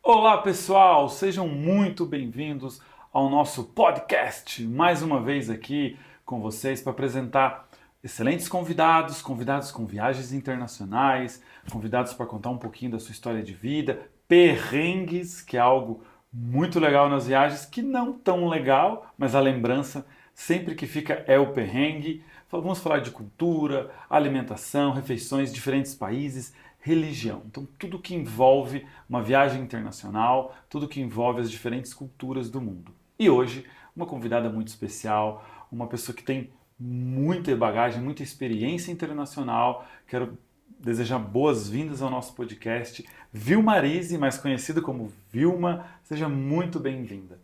Olá pessoal, sejam muito bem-vindos ao nosso podcast. Mais uma vez aqui com vocês para apresentar excelentes convidados, convidados com viagens internacionais, convidados para contar um pouquinho da sua história de vida, perrengues, que é algo muito legal nas viagens, que não tão legal, mas a lembrança sempre que fica é o perrengue. Vamos falar de cultura, alimentação, refeições, diferentes países, religião. Então, tudo que envolve uma viagem internacional, tudo que envolve as diferentes culturas do mundo. E hoje, uma convidada muito especial, uma pessoa que tem muita bagagem, muita experiência internacional. Quero desejar boas-vindas ao nosso podcast. Vilmarize, mais conhecida como Vilma, seja muito bem-vinda.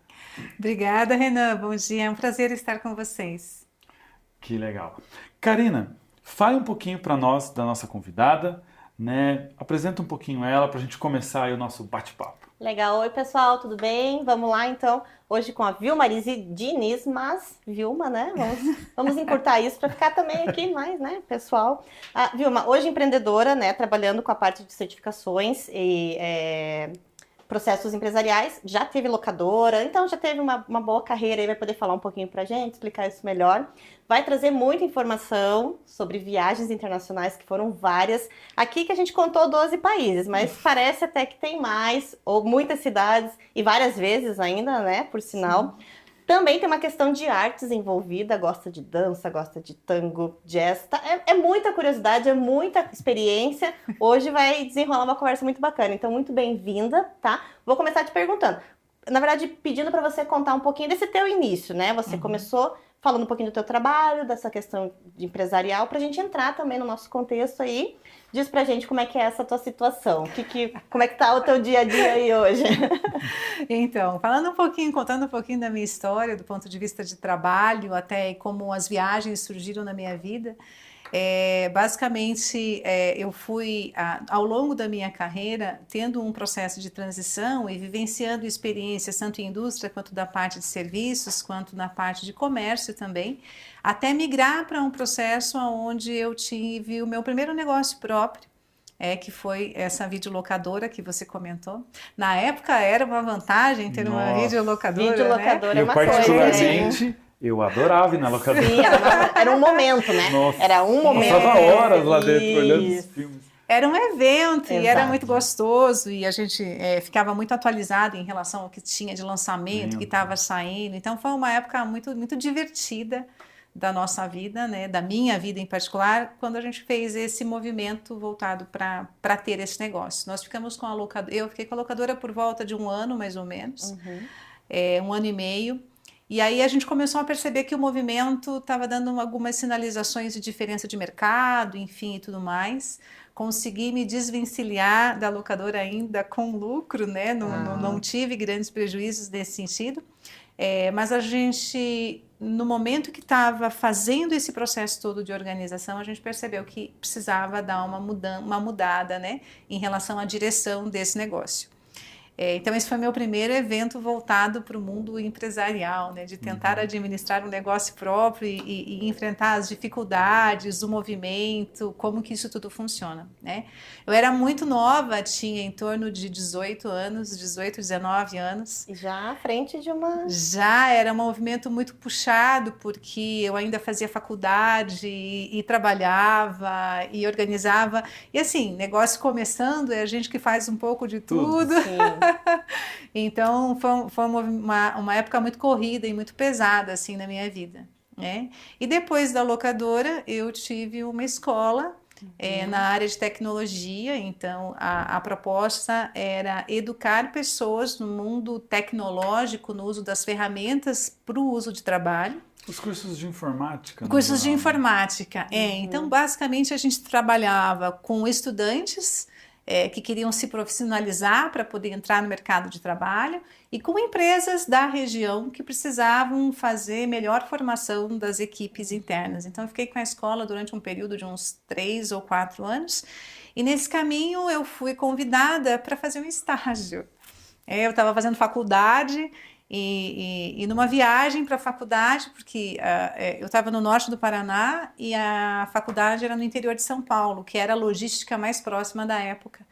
Obrigada, Renan. Bom dia, é um prazer estar com vocês. Que legal. Karina, fale um pouquinho para nós da nossa convidada, né? Apresenta um pouquinho ela para a gente começar aí o nosso bate-papo. Legal. Oi, pessoal, tudo bem? Vamos lá, então. Hoje com a Vilmarize Diniz, mas Vilma, né? Vamos encurtar isso para ficar também aqui mais, né, pessoal? Vilma, hoje empreendedora, né, trabalhando com a parte de certificações e processos empresariais, já teve locadora, então já teve uma boa carreira aí, vai poder falar um pouquinho pra gente, explicar isso melhor. Vai trazer muita informação sobre viagens internacionais, que foram várias. Aqui que a gente contou 12 países, mas parece até que tem mais, ou muitas cidades, e várias vezes ainda, né, por sinal. Sim. Também tem uma questão de artes envolvida, gosta de dança, gosta de tango, jazz, tá? É muita curiosidade, é muita experiência. Hoje vai desenrolar uma conversa muito bacana, então muito bem-vinda, tá? Vou começar te perguntando, na verdade pedindo para você contar um pouquinho desse teu início, né? Você começou falando um pouquinho do teu trabalho, dessa questão de empresarial, pra gente entrar também no nosso contexto aí. Diz pra gente como é que é essa tua situação, como é que tá o teu dia a dia aí hoje? Então, contando um pouquinho da minha história, do ponto de vista de trabalho, até como as viagens surgiram na minha vida. Basicamente, eu fui, ao longo da minha carreira, tendo um processo de transição e vivenciando experiências tanto em indústria, quanto da parte de serviços, quanto na parte de comércio também, até migrar para um processo onde eu tive o meu primeiro negócio próprio, que foi essa videolocadora que você comentou. Na época era uma vantagem ter uma videolocadora, videolocadora, né? É uma coisa, particularmente, eu adorava ir na locadora. Sim, era um momento, né? Nossa, era um momento. Passava horas lá dentro olhando os filmes. Era um evento. Exato. E era muito gostoso e a gente ficava muito atualizado em relação ao que tinha de lançamento, que estava saindo. Então foi uma época muito, muito divertida da nossa vida, né, da minha vida em particular, quando a gente fez esse movimento voltado para ter esse negócio. Nós ficamos com a locadora, eu fiquei com a locadora por volta de um ano, mais ou menos, 1 ano e meio, e aí a gente começou a perceber que o movimento estava dando algumas sinalizações de diferença de mercado, enfim, e tudo mais. Consegui me desvencilhar da locadora ainda com lucro, né, não tive grandes prejuízos nesse sentido. Mas a gente, no momento que estava fazendo esse processo todo de organização, a gente percebeu que precisava dar uma mudada, né, em relação à direção desse negócio. Então esse foi meu primeiro evento voltado para o mundo empresarial, né, de tentar administrar um negócio próprio e enfrentar as dificuldades, o movimento, como que isso tudo funciona, né? Eu era muito nova, tinha em torno de 18, 19 anos. E já à frente de uma... Já era um movimento muito puxado, porque eu ainda fazia faculdade e trabalhava e organizava. E assim, negócio começando, é a gente que faz um pouco de tudo. Então foi uma época muito corrida e muito pesada assim na minha vida, né? E depois da locadora eu tive uma escola na área de tecnologia. Então a proposta era educar pessoas no mundo tecnológico, no uso das ferramentas para o uso de trabalho. Os cursos de informática. Cursos de informática, Então basicamente a gente trabalhava com estudantes que queriam se profissionalizar para poder entrar no mercado de trabalho e com empresas da região que precisavam fazer melhor formação das equipes internas. Então eu fiquei com a escola durante um período de uns 3 ou 4 anos e nesse caminho eu fui convidada para fazer um estágio. Eu estava fazendo faculdade E numa viagem para a faculdade, porque eu estava no norte do Paraná e a faculdade era no interior de São Paulo, que era a logística mais próxima da época.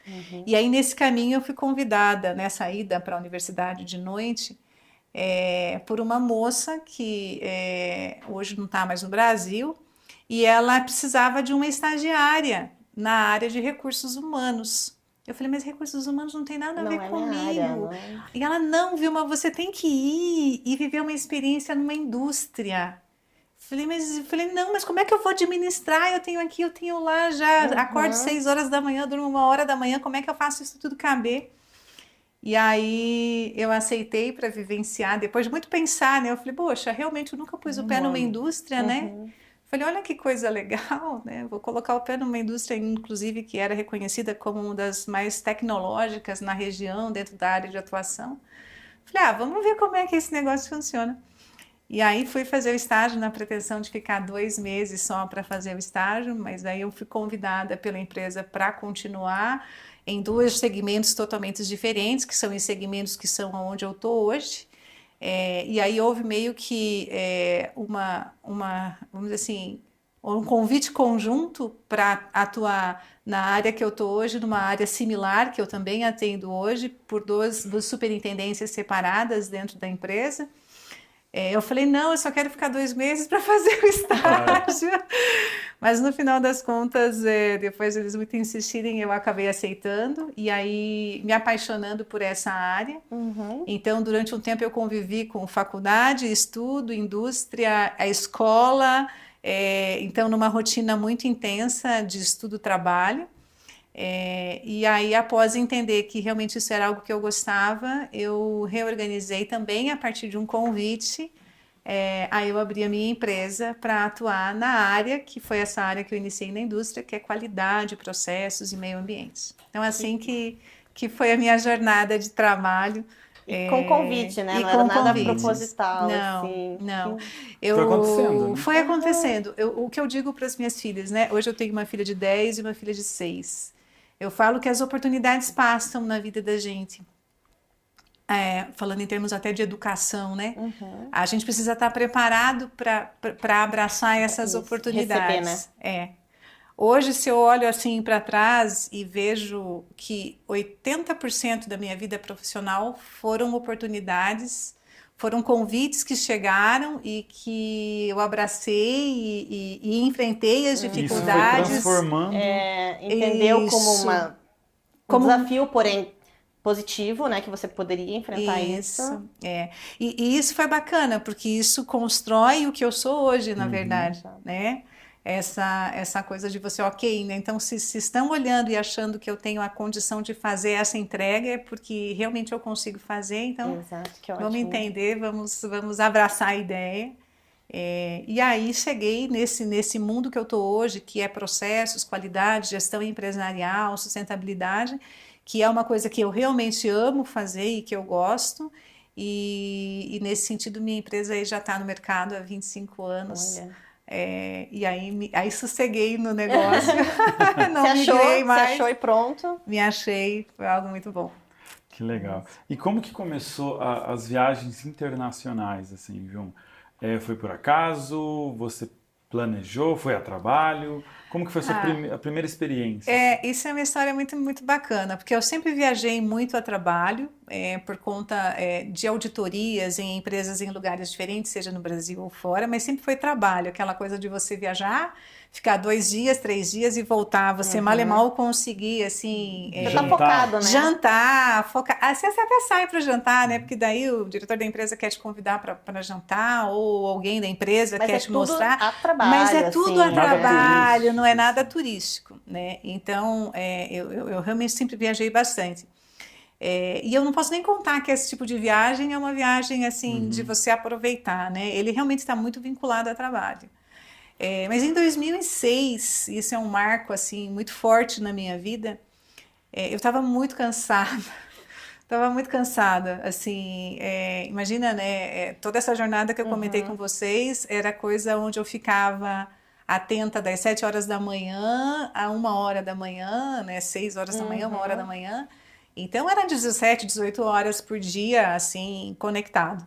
E aí, nesse caminho, eu fui convidada, nessa ida para a universidade de noite, por uma moça que hoje não está mais no Brasil, e ela precisava de uma estagiária na área de recursos humanos. Eu falei, mas recursos humanos não tem nada a ver comigo. E ela, não, Vilma, você tem que ir e viver uma experiência numa indústria. Falei, não, mas como é que eu vou administrar? Eu tenho aqui, eu tenho lá, já acordo 6 horas da manhã, durmo 1 hora da manhã, como é que eu faço isso tudo caber? E aí eu aceitei para vivenciar, depois de muito pensar, né? Eu falei, poxa, realmente eu nunca pus o pé numa indústria, né? Falei, olha que coisa legal, né? Vou colocar o pé numa indústria, inclusive, que era reconhecida como uma das mais tecnológicas na região, dentro da área de atuação. Falei, vamos ver como é que esse negócio funciona. E aí fui fazer o estágio na pretensão de ficar 2 meses só para fazer o estágio, mas aí eu fui convidada pela empresa para continuar em 2 segmentos totalmente diferentes, que são em segmentos que são onde eu estou hoje. E aí houve meio que vamos dizer assim, um convite conjunto para atuar na área que eu estou hoje, numa área similar que eu também atendo hoje, por 2 superintendências separadas dentro da empresa. Eu falei, não, eu só quero ficar 2 meses para fazer o estágio. Mas no final das contas, depois eles muito insistirem, eu acabei aceitando e aí me apaixonando por essa área. Então, durante um tempo eu convivi com faculdade, estudo, indústria, a escola, então numa rotina muito intensa de estudo-trabalho. E aí, após entender que realmente isso era algo que eu gostava, eu reorganizei também a partir de um convite. Aí eu abri a minha empresa para atuar na área, que foi essa área que eu iniciei na indústria, que é qualidade, processos e meio ambiente. Então, assim que foi a minha jornada de trabalho. Com convite, né? Não era nada proposital. Não. Foi acontecendo, né? Foi acontecendo. O que eu digo para as minhas filhas, né? Hoje eu tenho uma filha de 10 e uma filha de 6. Eu falo que as oportunidades passam na vida da gente. Falando em termos até de educação, né? A gente precisa estar preparado para abraçar essas oportunidades. Receber, né? Hoje, se eu olho assim para trás e vejo que 80% da minha vida profissional foram oportunidades, foram convites que chegaram e que eu abracei e enfrentei as dificuldades. Isso foi transformando. Entendeu como um desafio, porém positivo, né? Que você poderia enfrentar isso. E isso foi bacana, porque isso constrói o que eu sou hoje, na verdade, né? Essa coisa de você, né? Então, se estão olhando e achando que eu tenho a condição de fazer essa entrega, é porque realmente eu consigo fazer. Então, exato, que ótimo. Vamos entender, vamos abraçar a ideia. E aí cheguei nesse mundo que eu estou hoje, que é processos, qualidade, gestão empresarial, sustentabilidade, que é uma coisa que eu realmente amo fazer e que eu gosto. E nesse sentido, minha empresa aí já está no mercado há 25 anos. Olha. E aí sosseguei no negócio, não migrei mais. Se achou e pronto? Me achei, foi algo muito bom. Que legal. E como que começou as viagens internacionais, assim, João? Foi por acaso? Você planejou? Foi a trabalho? Como que foi a primeira experiência? Isso é uma história muito, muito bacana, porque eu sempre viajei muito a trabalho, por conta de auditorias em empresas em lugares diferentes, seja no Brasil ou fora, mas sempre foi trabalho, aquela coisa de você viajar, ficar 2 dias, 3 dias e voltar, você mal e mal conseguir, assim... Você tá focado, né? Jantar, focar. Você até sai para jantar, né? Porque daí o diretor da empresa quer te convidar para jantar, ou alguém da empresa quer te mostrar. Mas é tudo a trabalho, não é nada turístico, né? Então, eu realmente sempre viajei bastante. E eu não posso nem contar que esse tipo de viagem é uma viagem, assim, de você aproveitar, né? Ele realmente está muito vinculado ao trabalho. Mas em 2006, isso é um marco, assim, muito forte na minha vida, eu estava muito cansada. Estava muito cansada, assim, imagina, né, toda essa jornada que eu comentei com vocês, era coisa onde eu ficava atenta das 7 horas da manhã a 1 hora da manhã, né, 6 horas da manhã, 1 hora da manhã, Então era 17, 18 horas por dia, assim, conectado.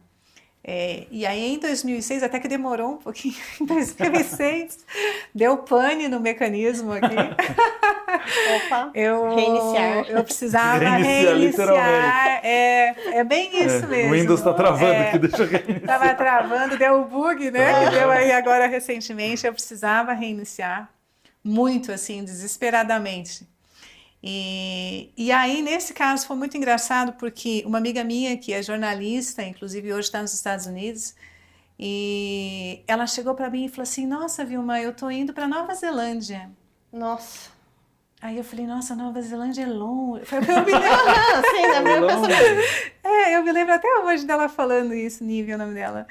E aí em 2006, até que demorou um pouquinho, em 2006, deu pane no mecanismo aqui. Opa, Eu precisava Reiniciar, reiniciar. É bem isso mesmo. O Windows está travando aqui, deixa eu reiniciar. Estava travando, deu o bug, né? Que deu aí agora recentemente. Eu precisava reiniciar muito, assim, desesperadamente. E aí, nesse caso, foi muito engraçado, porque uma amiga minha, que é jornalista, inclusive hoje está nos Estados Unidos, e ela chegou para mim e falou assim: Nossa, Vilma, eu tô indo para Nova Zelândia. Nossa. Aí eu falei: Nossa, Nova Zelândia é longe. Eu me lembro, Sim, né? eu me lembro até hoje dela falando isso, Nívia, o nome dela.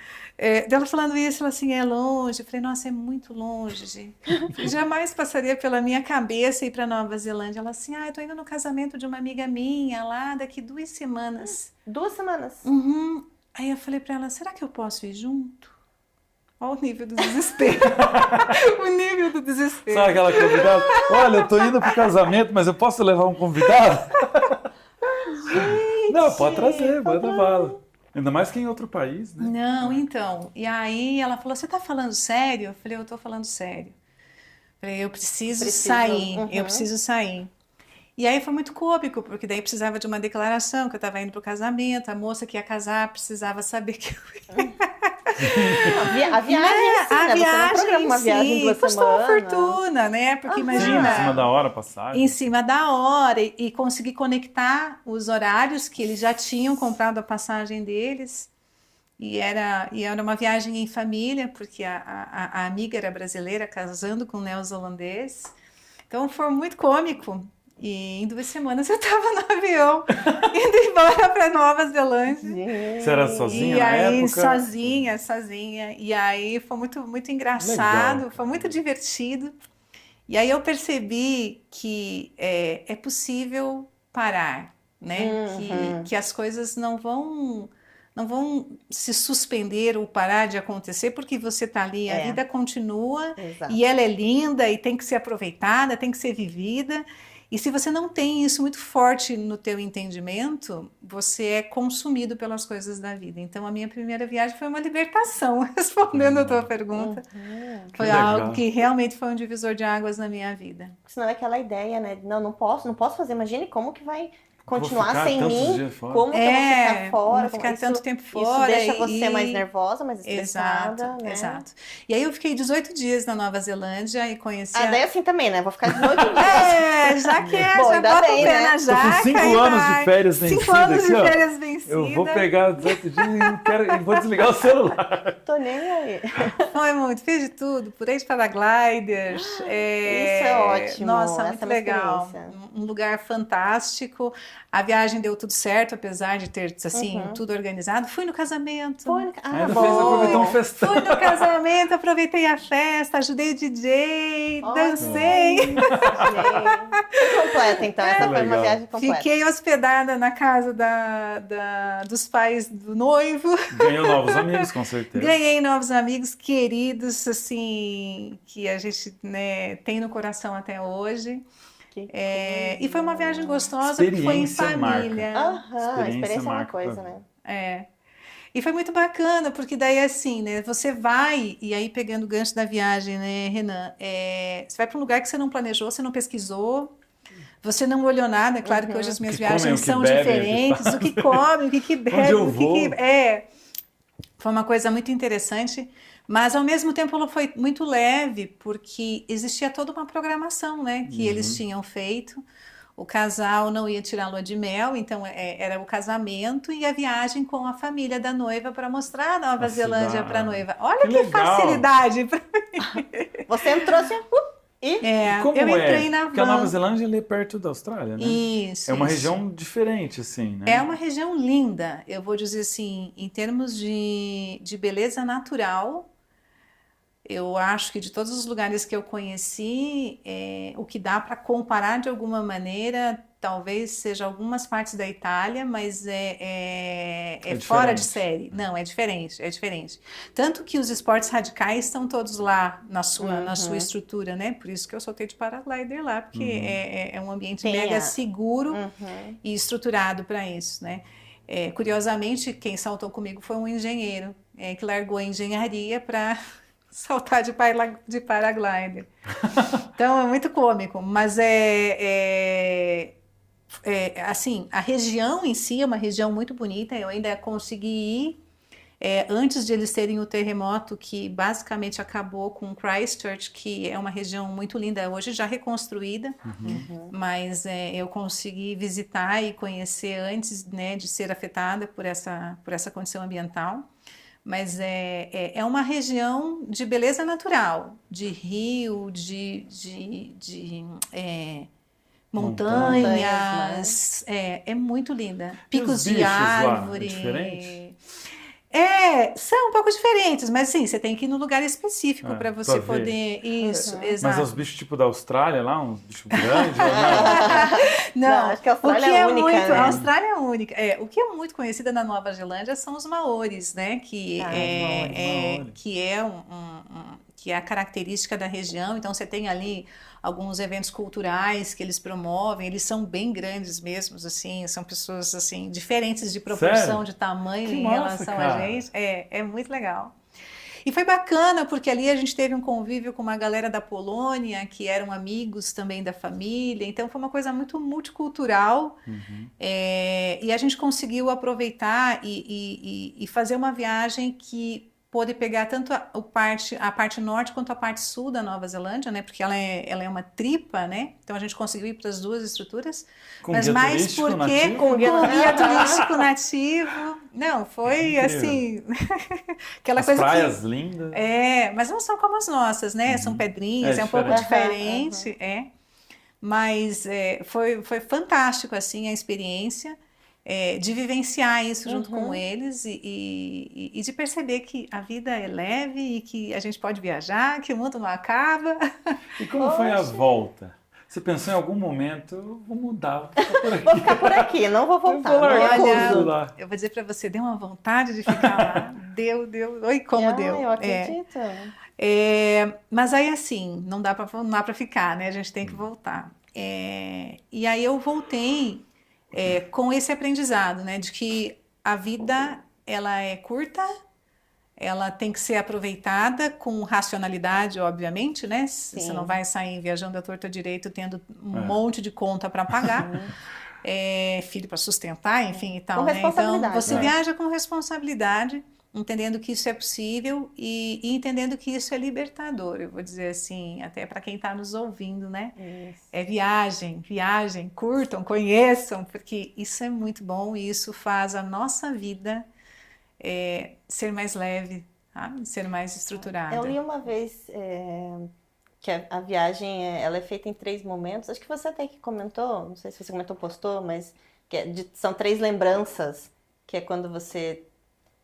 Dela falando isso, ela assim, é longe. Eu falei: Nossa, é muito longe. Jamais passaria pela minha cabeça ir para Nova Zelândia. Ela assim: eu tô indo no casamento de uma amiga minha lá daqui 2 semanas. 2 semanas? Uhum. Aí eu falei para ela: será que eu posso ir junto? Olha o nível do desespero. O nível do desespero. Sabe aquela convidada? Olha, eu tô indo pro casamento, mas eu posso levar um convidado? Gente, Não, pode trazer, manda bala. Ainda mais que em outro país, né? Não, então. E aí ela falou: Você tá falando sério? Eu falei: Eu tô falando sério. Eu falei: Eu preciso sair, eu preciso sair. E aí foi muito cômico, porque daí precisava de uma declaração que eu estava indo para o casamento, a moça que ia casar precisava saber que eu ia. A viagem, sim, né? Você não programa uma viagem de 2 custou uma semanas. fortuna, né? Porque Sim, imagina, em cima da hora passagem. em cima da hora, e conseguir conectar os horários que eles já tinham comprado a passagem deles. E era uma viagem em família, porque a amiga era brasileira casando com um neozelandês. Então foi muito cômico. E em 2 semanas eu estava no avião, indo embora para Nova Zelândia. Você era sozinha E na aí, época? sozinha. E aí foi muito engraçado, Legal. foi muito divertido. E aí eu percebi que é possível parar, né? Que as coisas não vão se suspender ou parar de acontecer porque você está ali, a vida continua. Exato. E ela é linda e tem que ser aproveitada, tem que ser vivida. E se você não tem isso muito forte no teu entendimento, você é consumido pelas coisas da vida. Então, a minha primeira viagem foi uma libertação, respondendo a tua pergunta. Foi algo que realmente foi um divisor de águas na minha vida. Senão é aquela ideia, né? Não posso fazer. Imagine como que vai continuar sem tantos mim, dias fora. como que eu vou ficar fora. Vou ficar tanto tempo Isso fora. deixa você mais nervosa, mais estressada, Exato, né? Exato. E aí eu fiquei 18 dias na Nova Zelândia e conheci... daí assim também, né? Vou ficar 18 dias. Já que Bom, já ainda bota bem, o pé né? na jaca. Tô com 5 anos de férias vencidas 5 anos de aqui, ó. férias vencidas. Eu vou pegar 18 dias e vou desligar o celular. Tô nem aí. Foi muito, fiz de tudo, purei de paragliders. Isso é ótimo. Nossa, Essa muito é uma legal. experiência. Um lugar fantástico. A viagem deu tudo certo, apesar de ter assim, tudo organizado. Fui no casamento. Ainda fez aproveitar um festão. Fui no casamento, aproveitei a festa, ajudei o DJ, dancei. Foi completa, então. Essa foi uma viagem completa. Fiquei hospedada na casa dos pais do noivo. Ganhou novos amigos, com certeza. Ganhei novos amigos queridos, assim, que a gente, né, tem no coração até hoje. E foi uma viagem gostosa, porque foi em família. Experiência é uma coisa, né? E foi muito bacana, porque daí assim, né, você vai, e aí pegando o gancho da viagem, né, Renan, você vai para um lugar que você não planejou, você não pesquisou, você não olhou nada. É claro que hoje as minhas viagens são diferentes, o que come, o que bebe, onde eu vou. Foi uma coisa muito interessante, mas ao mesmo tempo ela foi muito leve, porque existia toda uma programação, né, que eles tinham feito. O casal não ia tirar a lua de mel, então era o casamento e a viagem com a família da noiva para mostrar a Nova Zelândia para a noiva. Olha que facilidade para mim. Você entrou assim, Como eu entrei na van. Porque a Nova Zelândia ali é perto da Austrália, né? Isso. É uma região diferente, assim, né? É uma região linda, eu vou dizer assim, em termos de beleza natural. Eu acho que de todos os lugares que eu conheci, o que dá para comparar de alguma maneira talvez seja algumas partes da Itália, mas é fora de série. Não, é diferente, é diferente. Tanto que os esportes radicais estão todos lá na sua estrutura, né? Por isso que eu soltei de paraglider lá, porque é um ambiente mega seguro e estruturado para isso, né? Curiosamente, quem saltou comigo foi um engenheiro, que largou a engenharia para saltar de paraglider. Então é muito cômico, mas assim, a região em si é uma região muito bonita. Eu ainda consegui ir antes de eles terem o terremoto que basicamente acabou com Christchurch, que é uma região muito linda, hoje já reconstruída, mas eu consegui visitar e conhecer antes, né, de ser afetada por essa condição ambiental. Mas é uma região de beleza natural, de rio, de montanhas, é muito linda. Picos de árvore. São um pouco diferentes, mas sim, você tem que ir no lugar específico para você poder. Isso, exato. Mas os bichos tipo da Austrália lá, uns bichos grandes? Não, acho que a Austrália é única. Né? A Austrália é única. O que é muito conhecida na Nova Zelândia são os maoris, né? Que é a característica da região. Então você tem ali alguns eventos culturais que eles promovem, eles são bem grandes mesmo, assim, são pessoas assim diferentes de proporção, sério? De tamanho que em relação a gente. É muito legal. E foi bacana porque ali a gente teve um convívio com uma galera da Polônia que eram amigos também da família, então foi uma coisa muito multicultural. E a gente conseguiu aproveitar e fazer uma viagem que pôde pegar tanto a parte norte quanto a parte sul da Nova Zelândia, né? Porque ela é uma tripa, né? Então a gente conseguiu ir para as duas estruturas. Com mas guia mais porque com guia turístico nativo. Não, foi assim aquela as coisa praias lindas. Mas não são como as nossas, né? São pedrinhas, é um pouco diferente, Mas foi fantástico assim a experiência. De vivenciar isso junto com eles e de perceber que a vida é leve e que a gente pode viajar, que o mundo não acaba. E como foi a volta? Você pensou em algum momento, vou mudar, vou ficar por aqui, não vou voltar. Olha, eu vou dizer para você, deu uma vontade de ficar lá. Deu. Oi, como deu. Eu acredito. Mas aí assim, não dá para ficar, né? A gente tem que voltar. E aí eu voltei com esse aprendizado, né, de que a vida ela é curta, ela tem que ser aproveitada com racionalidade, obviamente, né? Sim. Você não vai sair viajando à torta direito, tendo um monte de conta para pagar, filho para sustentar, enfim e tal, né? Então você viaja com responsabilidade, entendendo que isso é possível e entendendo que isso é libertador, eu vou dizer assim, até para quem está nos ouvindo, né? Isso. Viagem, curtam, conheçam, porque isso é muito bom e isso faz a nossa vida ser mais leve, sabe? Ser mais estruturada. Eu li uma vez que a viagem ela é feita em 3 momentos, acho que você até que comentou, não sei se você comentou, postou, mas são 3 lembranças, que é quando você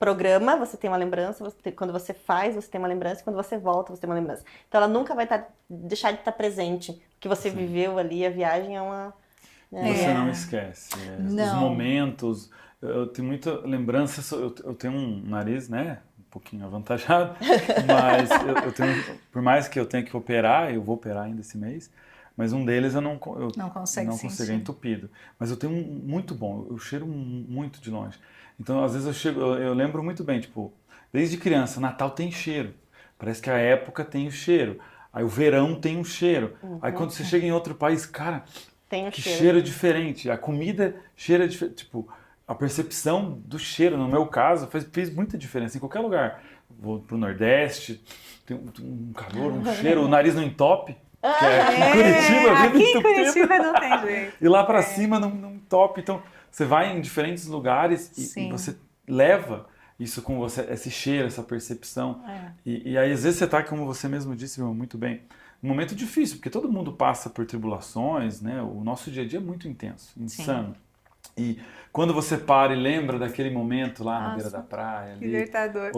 programa, você tem uma lembrança, quando você faz, você tem uma lembrança, e quando você volta, você tem uma lembrança. Então ela nunca vai deixar de estar presente. O que você viveu ali, a viagem é uma... Você não esquece. Não. Os momentos... Eu tenho muita lembrança, eu tenho um nariz, né? Um pouquinho avantajado, mas eu tenho... Por mais que eu tenha que operar, eu vou operar ainda esse mês, mas um deles eu não consigo, é entupido. Mas eu tenho um muito bom, eu cheiro muito de longe. Então, às vezes eu lembro muito bem, tipo, desde criança, Natal tem cheiro. Parece que a época tem o cheiro. Aí o verão tem um cheiro. Aí quando você chega em outro país, cara, tem que cheiro diferente. A comida cheira diferente. Tipo, a percepção do cheiro, no meu caso, fez muita diferença em qualquer lugar. Vou pro Nordeste, tem um calor, um cheiro, o nariz não entope. Que em Curitiba, aqui em Curitiba não tem jeito. E lá pra cima não entope. Então, você vai em diferentes lugares e você leva isso com você, esse cheiro, essa percepção. E aí, às vezes, você está, como você mesmo disse, muito bem, num momento difícil, porque todo mundo passa por tribulações, né? O nosso dia a dia é muito intenso, insano. E quando você para e lembra daquele momento lá na beira da praia, ali, libertador.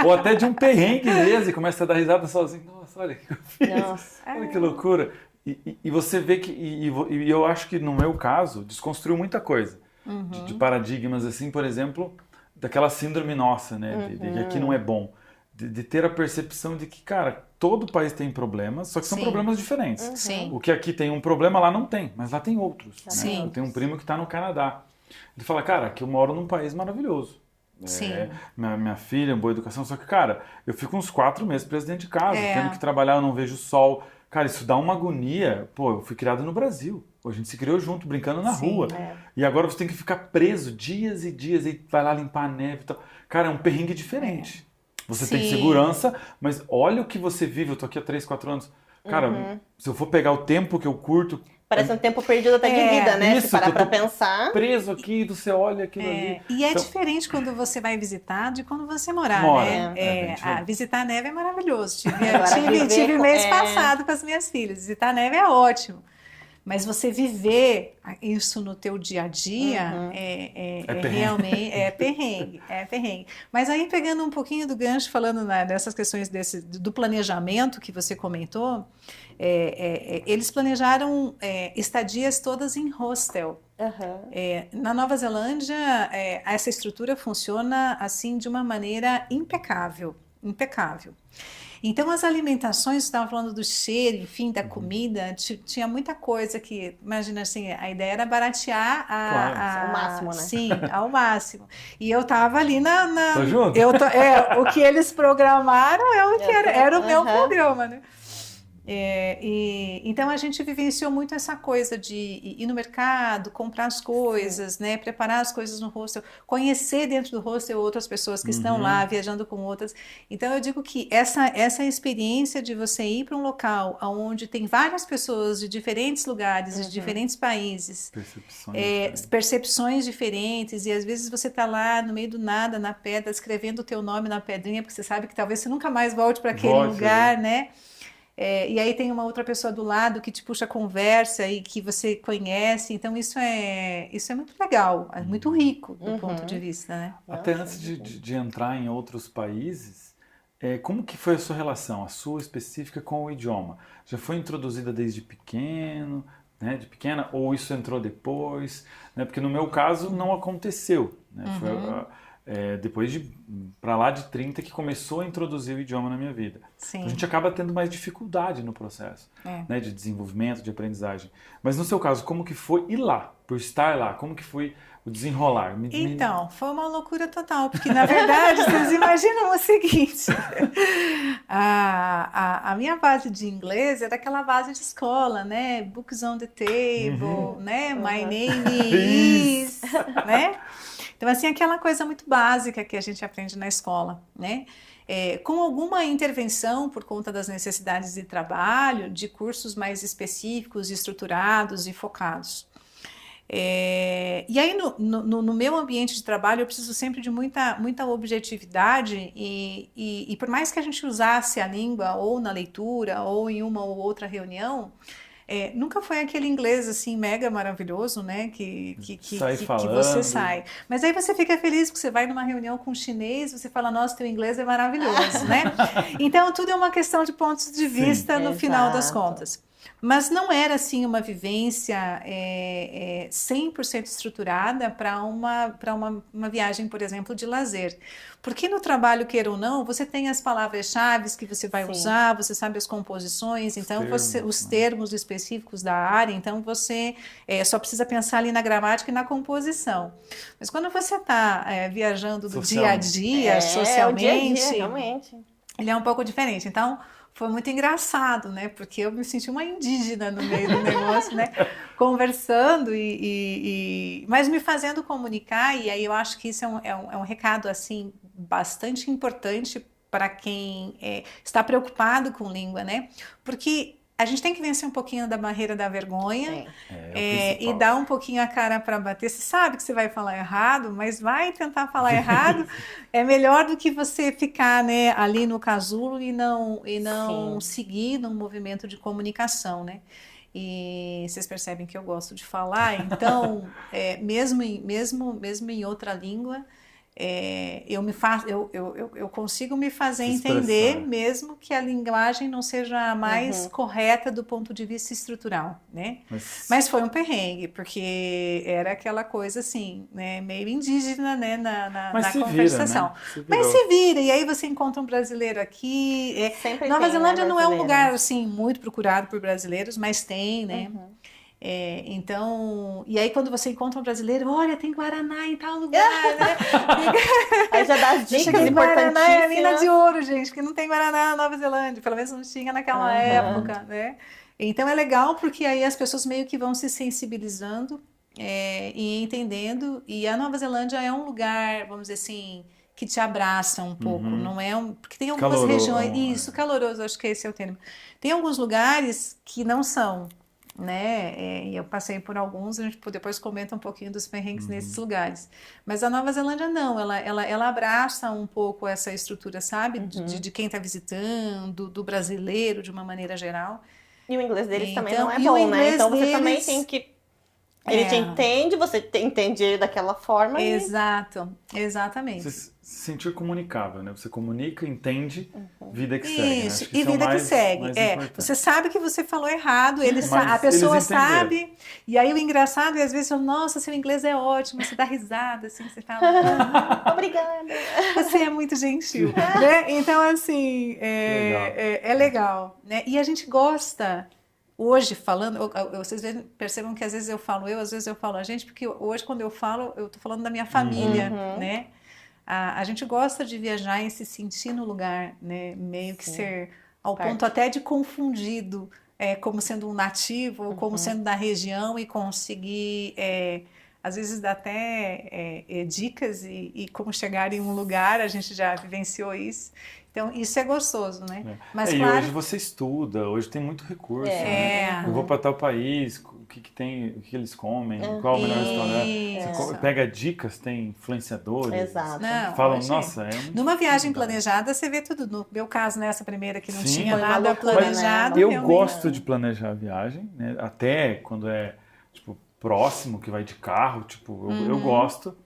Ou até de um perrengue mesmo e começa a dar risada sozinho. Nossa, olha o que eu fiz. Olha que loucura. E você vê que, e eu acho que no meu caso, desconstruiu muita coisa. De paradigmas, assim, por exemplo, daquela síndrome nossa, né? De que aqui não é bom. De ter a percepção de que, cara, todo país tem problemas, só que são problemas diferentes. Sim. O que aqui tem um problema, lá não tem, mas lá tem outros. Sim. Né? Eu tenho um primo que está no Canadá. Ele fala, cara, aqui eu moro num país maravilhoso. Sim. Minha filha, boa educação, só que, cara, eu fico uns 4 meses preso dentro de casa, tendo que trabalhar, eu não vejo sol. Cara, isso dá uma agonia. Pô, eu fui criado no Brasil. A gente se criou junto, brincando na rua. E agora você tem que ficar preso dias e dias e vai lá limpar a neve e tal. Cara, é um perrengue diferente. Você tem segurança, mas olha o que você vive. Eu tô aqui há 3, 4 anos. Cara, se eu for pegar o tempo que eu curto... Parece um tempo perdido até de vida, né? Isso, se parar que eu tô pra pensar. preso aqui, você olha aquilo ali. E é diferente quando você vai visitar de quando você morar, Mora, né? diferente. Visitar a neve é maravilhoso. Agora Tive mês passado com as minhas filhas. Visitar a neve é ótimo. Mas você viver isso no teu dia a dia realmente é perrengue. Mas aí pegando um pouquinho do gancho, falando dessas questões do planejamento que você comentou, eles planejaram estadias todas em hostel. Na Nova Zelândia, essa estrutura funciona assim de uma maneira impecável. Então, as alimentações, você estava falando do cheiro, enfim, da comida, tinha muita coisa que, imagina assim, a ideia era baratear ao máximo, né? Sim, ao máximo. E eu estava ali Tô junto. O que eles programaram era o meu programa, né? Então a gente vivenciou muito essa coisa de ir no mercado, comprar as coisas, né, preparar as coisas no hostel, conhecer dentro do hostel outras pessoas que estão lá viajando com outras. Então eu digo que essa experiência de você ir para um local onde tem várias pessoas de diferentes lugares, de diferentes países, percepções diferentes, e às vezes você está lá no meio do nada, na pedra, escrevendo o teu nome na pedrinha, porque você sabe que talvez você nunca mais volte para aquele lugar, né? E aí tem uma outra pessoa do lado que te puxa a conversa e que você conhece, então isso é muito legal, é muito rico do ponto de vista, né? Até antes de entrar em outros países, como que foi a sua relação, a sua específica com o idioma? Já foi introduzida desde pequeno, né, de pequena, ou isso entrou depois? Né? Porque no meu caso não aconteceu, né? Foi depois de para lá de 30 que começou a introduzir o idioma na minha vida. Sim. A gente acaba tendo mais dificuldade no processo, né, de desenvolvimento, de aprendizagem. Mas no seu caso, como que foi ir lá, por estar lá? Como que foi o desenrolar? Então, foi uma loucura total, porque na verdade, vocês imaginam o seguinte, a minha base de inglês era aquela base de escola, né? Books on the table, né? My name is, né? Então, assim, aquela coisa muito básica que a gente aprende na escola, né? Com alguma intervenção por conta das necessidades de trabalho, de cursos mais específicos, estruturados e focados. E aí, no meu ambiente de trabalho, eu preciso sempre de muita objetividade e por mais que a gente usasse a língua ou na leitura ou em uma ou outra reunião, nunca foi aquele inglês assim mega maravilhoso, né, que você sai. Mas aí você fica feliz porque você vai numa reunião com um chinês, você fala, nossa, teu inglês é maravilhoso, né? Então tudo é uma questão de pontos de vista no final das contas. Mas não era assim uma vivência 100% estruturada para uma viagem, por exemplo, de lazer. Porque no trabalho, queira ou não, você tem as palavras-chave que você vai usar, você sabe as composições, então os termos específicos da área, então você só precisa pensar ali na gramática e na composição. Mas quando você está viajando do dia a dia, socialmente, o dia a dia, realmente. Ele é um pouco diferente. Então, foi muito engraçado, né? Porque eu me senti uma indígena no meio do negócio, né? Conversando mas me fazendo comunicar, e aí eu acho que isso é um recado, assim, bastante importante para quem está preocupado com língua, né? Porque a gente tem que vencer um pouquinho da barreira da vergonha e dar um pouquinho a cara para bater. Você sabe que você vai falar errado, mas vai tentar falar errado. É melhor do que você ficar, né, ali no casulo e não seguir num movimento de comunicação, né? E vocês percebem que eu gosto de falar, então, mesmo em outra língua, eu consigo me fazer Se entender, expressar. mesmo que a linguagem não seja a mais correta do ponto de vista estrutural, né? Mas foi um perrengue, porque era aquela coisa assim, né, meio indígena, né, na Mas se conversação. vira, né? Se Mas virou. se vira, e aí você encontra um brasileiro aqui. Sempre Nova tem, Zelândia né, não é um brasileiro. lugar assim muito procurado por brasileiros, mas tem, né? Então, e aí quando você encontra um brasileiro, olha, tem Guaraná em tal lugar, né? Aí já dá as Eu dicas cheguei, Guaraná é a mina importantíssimas. de ouro, gente, porque não tem Guaraná na Nova Zelândia, pelo menos não tinha naquela época, né? Então é legal porque aí as pessoas meio que vão se sensibilizando e entendendo, e a Nova Zelândia é um lugar, vamos dizer assim, que te abraça um pouco, não é porque tem algumas regiões, isso, caloroso, acho que esse é o termo. Tem alguns lugares que não são, né? E eu passei por alguns, a gente depois comenta um pouquinho dos perrengues nesses lugares. Mas a Nova Zelândia não, ela abraça um pouco essa estrutura, sabe? De quem está visitando, do brasileiro de uma maneira geral. E o inglês deles também Então, não é e o bom, né? inglês Então você deles- também tem que. Ele te entende, você entende ele daquela forma. Exato, exatamente. Você se sentir comunicável, né? Você comunica, entende, vida que segue, né? Isso, Acho que e isso é o vida que mais segue. importante. Você sabe que você falou errado, Mas a pessoa eles entenderam. sabe, e aí o engraçado é às vezes, nossa, seu inglês é ótimo, você dá risada, assim, você fala, Obrigada. você é muito gentil, né? Então, assim, Legal. é legal, né? E a gente gosta, hoje falando, vocês percebam que às vezes eu falo às vezes eu falo a gente, porque hoje quando eu falo, eu tô falando da minha família, né? A gente gosta de viajar e se sentir no lugar, né? Meio que ser ao ponto até de confundido como sendo um nativo ou como sendo da região e conseguir, às vezes, dar até dicas e como chegar em um lugar, a gente já vivenciou isso. Então, isso é gostoso, né? Mas, E claro, hoje você estuda, hoje tem muito recurso, É. né? Eu vou para tal país, o que tem, o que eles comem, qual é o melhor restaurante. Você pega dicas, tem influenciadores. Exato. Não, Falam, hoje, nossa, numa viagem planejada, você vê tudo. No meu caso, nessa primeira que não Sim, tinha foi uma nada loucura, planejado. né? Eu realmente. gosto de planejar a viagem, né? Até quando é tipo próximo, que vai de carro, tipo, eu gosto,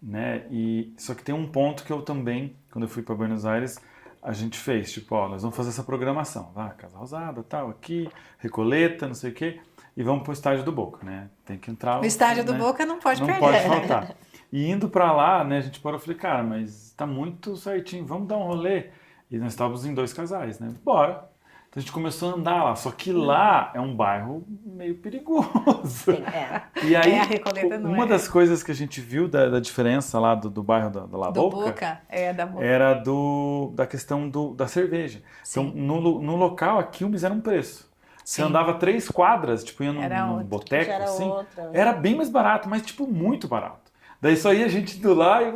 né? E só que tem um ponto que eu também, quando eu fui para Buenos Aires, a gente fez, tipo, ó, nós vamos fazer essa programação, Casa Rosada, tal, aqui, Recoleta, não sei o quê, e vamos pro estádio do Boca, né? Tem que entrar. O estádio do Boca não pode perder. Não pode faltar. E indo para lá, né, a gente parou e falei, cara, mas tá muito certinho, vamos dar um rolê. E nós estávamos em 2 casais, né? Bora. Então a gente começou a andar lá, só que lá é um bairro meio perigoso. Sim, E aí, a Recoleta não uma das coisas que a gente viu da diferença lá do bairro da La Do Boca, Boca, da Boca. era da questão da cerveja. Então, no local, a Quilmes era um preço. Você Sim. andava 3 quadras, tipo, ia Era num outro. boteco, Já era assim, outra. era bem mais barato, mas, tipo, muito barato. Daí só ia a gente indo lá e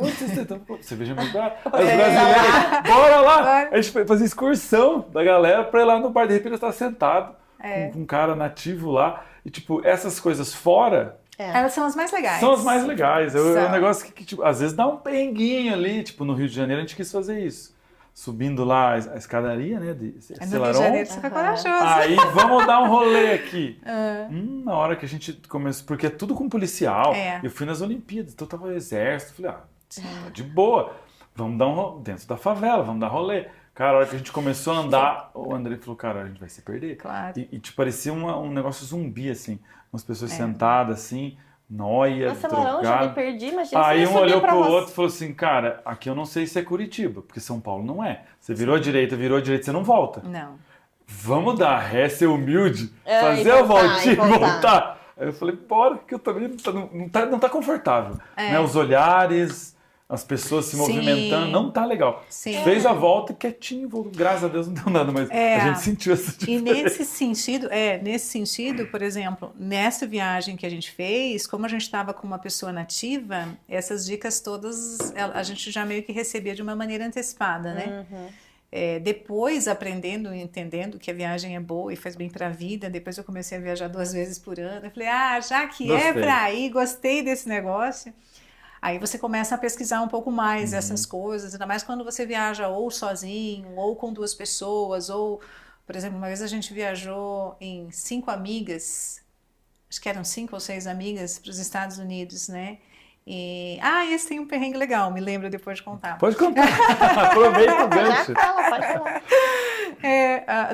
cerveja muito barata. Os brasileiros, bora lá! A gente fazia excursão da galera pra ir lá no bar, de repente eu estava sentado com um cara nativo lá. E, tipo, essas coisas fora Elas são as mais legais. são as mais legais. É um São. negócio que, tipo, às vezes dá um perrenguinho ali. Tipo, no Rio de Janeiro a gente quis fazer isso. Subindo lá a escadaria, né, de No Rio de Selarón. Janeiro você foi corajoso. Aí, vamos dar um rolê aqui. Na hora que a gente começou, porque é tudo com policial. Eu fui nas Olimpíadas, então tava o exército. Falei, tá de boa. Vamos dar um rolê dentro da favela, vamos dar rolê. Cara, a hora que a gente começou a andar, o André falou, cara, a gente vai se perder. Claro. E tipo, parecia um negócio zumbi, assim. Umas pessoas sentadas, assim, nóia, Nossa, Larão, já me perdi, imagina Aí se um eu subir olhou pra pro você. outro e falou assim, cara, aqui eu não sei se é Curitiba, porque São Paulo não é. Você virou à direita, você não volta. Não. Vamos dar ré, ser humilde, É, fazer e a voltar, voltinha e e voltar. voltar. Aí eu falei, bora, que eu também não tá confortável. Né? Os olhares, as pessoas se Sim. movimentando, não tá legal. Sim. Fez a volta quietinho, voltou. Graças a Deus não deu nada, mas a gente sentiu essa E diferença. nesse sentido, por exemplo, nessa viagem que a gente fez, como a gente estava com uma pessoa nativa, essas dicas todas a gente já meio que recebia de uma maneira antecipada, né? Depois, aprendendo e entendendo que a viagem é boa e faz bem para a vida, depois eu comecei a viajar 2 vezes por ano. Eu falei, já que Gostei. é para ir, gostei desse negócio. Aí você começa a pesquisar um pouco mais essas coisas, ainda mais quando você viaja ou sozinho, ou com 2 pessoas, ou, por exemplo, uma vez a gente viajou em 5 amigas, acho que eram 5 ou 6 amigas para os Estados Unidos, né? Esse tem um perrengue legal, me lembro depois de contar. Pode contar. Aproveita o gancho. Pode falar.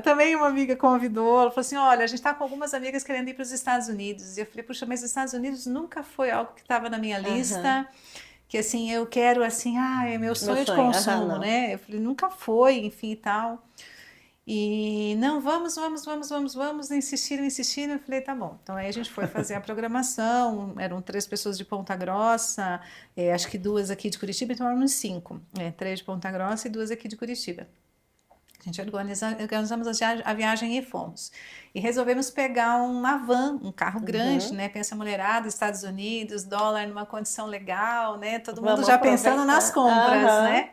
Também uma amiga convidou, ela falou assim, olha, a gente está com algumas amigas querendo ir para os Estados Unidos. E eu falei, puxa, mas os Estados Unidos nunca foi algo que estava na minha lista, que assim, eu quero assim, é meu sonho de consumo, né? Eu falei, nunca foi, enfim e tal. E não, vamos, insistiram. Eu falei, tá bom. Então aí a gente foi fazer a programação, eram 3 pessoas de Ponta Grossa, acho que 2 aqui de Curitiba, então eram 5. 3 de Ponta Grossa e 2 aqui de Curitiba. A gente organizamos a viagem e fomos. E resolvemos pegar uma van, um carro grande, né? Pensa mulherada, Estados Unidos, dólar numa condição legal, né? Todo mundo já pensando nas compras, né?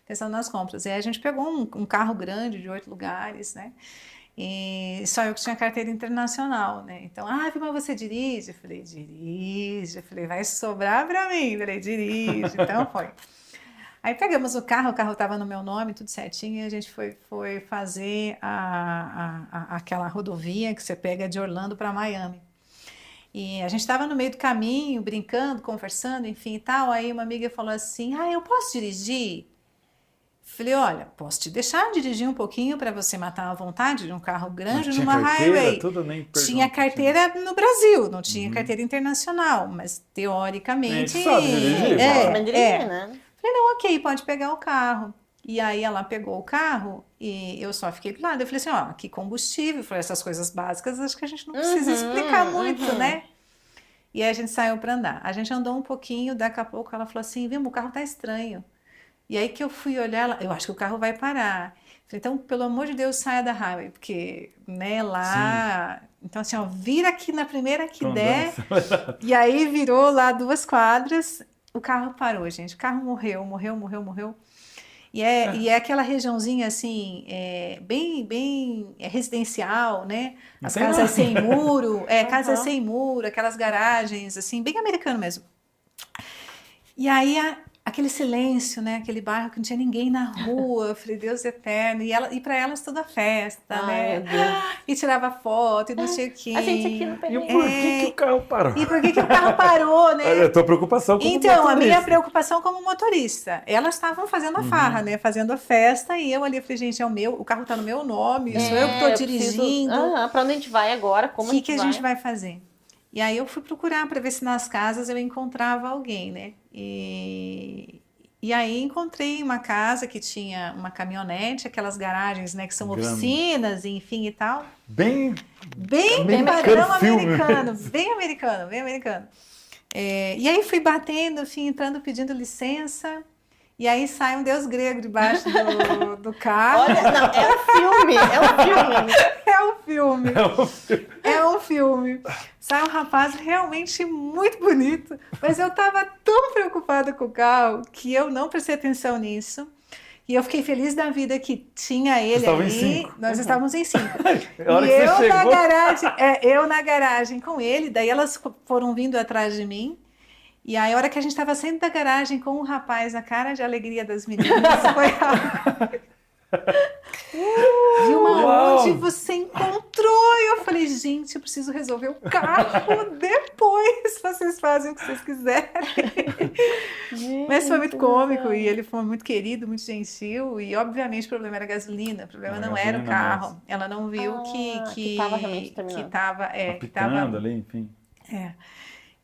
Pensando nas compras. E aí a gente pegou um carro grande de 8 lugares, né? E só eu que tinha carteira internacional, né? Então, Vilma, você dirige? Eu falei, dirige. Eu falei, vai sobrar para mim. Eu falei, dirige. Então foi. Aí pegamos o carro estava no meu nome, tudo certinho, e a gente foi fazer aquela rodovia que você pega de Orlando para Miami. E a gente estava no meio do caminho, brincando, conversando, enfim e tal. Aí uma amiga falou assim, eu posso dirigir? Falei, olha, posso te deixar dirigir um pouquinho para você matar a vontade de um carro grande numa highway. Tinha carteira no Brasil, não tinha carteira internacional, mas teoricamente... sabe dirigir, né? Falei, não, ok, pode pegar o carro. E aí ela pegou o carro e eu só fiquei do lado. Eu falei assim, que combustível, eu falei, essas coisas básicas, acho que a gente não precisa explicar muito, né? E aí a gente saiu para andar. A gente andou um pouquinho, daqui a pouco ela falou assim, Vilma, o carro tá estranho. E aí que eu fui olhar, eu acho que o carro vai parar. Falei, então, pelo amor de Deus, saia da highway, porque, né, lá... Sim. Então, assim, vira aqui na primeira que der. E aí virou lá 2 quadras, o carro parou, gente. O carro morreu. E é aquela regiãozinha, assim, bem residencial, né? As casas sem muro, casas sem muro, aquelas garagens, assim, bem americano mesmo. E aí... aquele silêncio, né? Aquele bairro que não tinha ninguém na rua. Eu falei, Deus eterno. E para elas toda festa, né? E tirava foto e não sei o quê. A gente aqui não pegou. E por que o carro parou? E por que o carro parou, né? Olha, a tua preocupação como motorista. Então, a minha preocupação como motorista. Elas estavam fazendo a farra, né? Fazendo a festa. E eu ali, falei, gente, o carro tá no meu nome. Sou eu que tô dirigindo. Para onde a gente vai agora? Como o que a gente vai fazer? E aí eu fui procurar para ver se nas casas eu encontrava alguém, né? E aí encontrei uma casa que tinha uma caminhonete, aquelas garagens, né, que são oficinas, enfim e tal. Bem padrão americano, bem americano. E aí fui batendo, enfim, entrando, pedindo licença. E aí sai um deus grego debaixo do carro. Olha, não, É um filme. Sai um rapaz realmente muito bonito, mas eu estava tão preocupada com o carro que eu não prestei atenção nisso. E eu fiquei feliz da vida que tinha ele ali. Nós estávamos em 5. Eu na garagem com ele, daí elas foram vindo atrás de mim. E aí, a hora que a gente estava saindo da garagem com o rapaz, a cara de alegria das meninas foi Vilma, onde você encontrou? E eu falei, gente, eu preciso resolver o carro depois. Vocês fazem o que vocês quiserem. Mas foi muito cômico e ele foi muito querido, muito gentil. E, obviamente, o problema era a gasolina. O problema não era o carro. Mas... Ela não viu que estava realmente terminando. Que estava ali, enfim.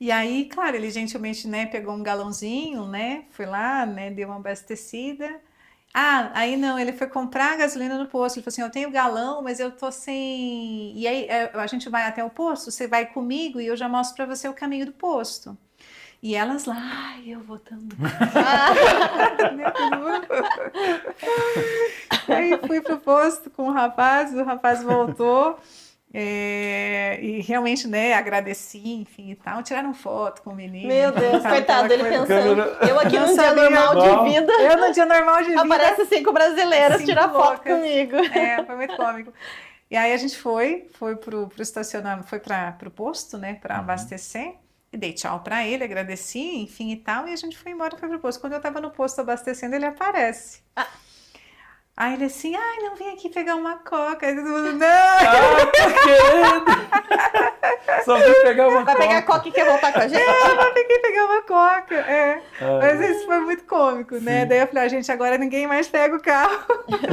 E aí, claro, ele gentilmente, né, pegou um galãozinho, né, foi lá, né, deu uma abastecida. Aí não, ele foi comprar gasolina no posto. Ele falou assim, eu tenho galão, mas eu tô sem... E aí, a gente vai até o posto, você vai comigo e eu já mostro para você o caminho do posto. E elas lá, eu vou também. Aí fui pro posto com o rapaz voltou. E realmente, né, agradeci, enfim e tal, tiraram foto com o menino. Meu Deus, coitado dele pensando, eu aqui num dia normal de vida. Eu no dia normal de vida. Aparece 5 brasileiras tirar foto comigo. Foi muito cômico. E aí a gente foi pro estacionamento, foi pro posto, né, para abastecer. E dei tchau para ele, agradeci, enfim e tal, e a gente foi embora, foi pro posto. Quando eu tava no posto abastecendo, ele aparece. Aí ele assim, ai, não, vem aqui pegar uma coca. Aí todo mundo, não! Ah, tô querendo! Só vim pegar uma Vai coca. pegar a coca e quer voltar com a gente? Eu fiquei pegar uma coca. Ai. Mas isso foi muito cômico, né? Sim. Daí eu falei, gente, agora ninguém mais pega o carro.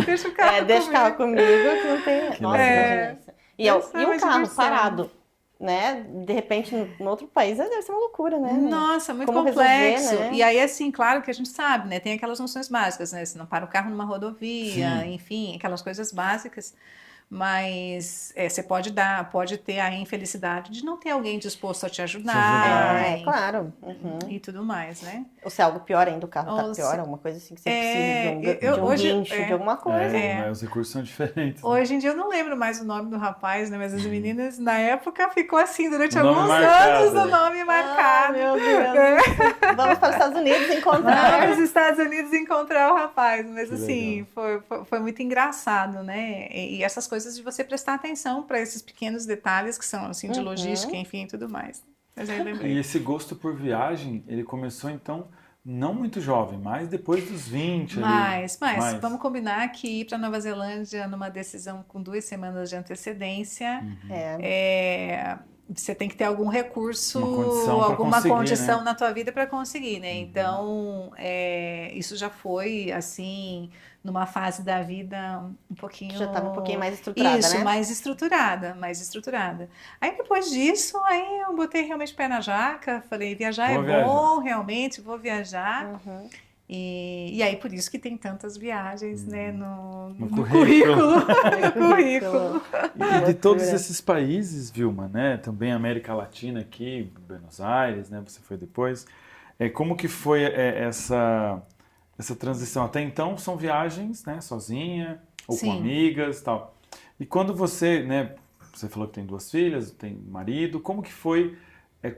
Deixa o carro Deixa o carro comigo, que não tem... Que Nossa, legal. imagina isso. E Essa é um uma carro diversão. parado, né? De repente, em outro país, deve ser uma loucura, né? Nossa, muito Como complexo. resolver, né? E aí, assim, claro que a gente sabe, né? Tem aquelas noções básicas, né? Você não para o carro numa rodovia, Sim. enfim, aquelas coisas básicas. Mas você pode ter a infelicidade de não ter alguém disposto a te ajudar. Claro. Uhum. E tudo mais, né? Ou se é algo pior ainda, o carro tá Ou pior, se- alguma coisa assim que você precisa de um hoje- guincho, de alguma coisa. Mas os recursos são diferentes. né? Hoje em dia eu não lembro mais o nome do rapaz, né? Mas as meninas, na época, ficou assim, durante O nome alguns marcado, anos, né? o nome marcado. Meu Deus. Vamos para os Estados Unidos encontrar. Para os Estados Unidos encontrar o rapaz. Mas Que assim, foi muito engraçado, né? E essas coisas de você prestar atenção para esses pequenos detalhes que são assim de logística, enfim, e tudo mais. Mas aí eu E lembrei. esse gosto por viagem, ele começou então não muito jovem, mas depois dos 20 ali. Mas vamos combinar que ir para Nova Zelândia numa decisão com 2 semanas de antecedência, você tem que ter algum recurso, Uma condição pra alguma conseguir, condição né? na tua vida para conseguir, né? Então, isso já foi assim, numa fase da vida um pouquinho... Já estava um pouquinho mais estruturada, Isso, né? mais estruturada. Aí depois disso, aí eu botei realmente o pé na jaca, falei, viajar Vou é viajar. bom, realmente, vou viajar. Uhum. E aí, por isso que tem tantas viagens, né, no currículo. No currículo. E de todos esses países, Vilma, né? Também América Latina aqui, Buenos Aires, né? Você foi depois. Como que foi essa transição? Até então são viagens, né? Sozinha ou Sim. com amigas, tal. E quando você, né? Você falou que tem 2 filhas, tem marido. Como que foi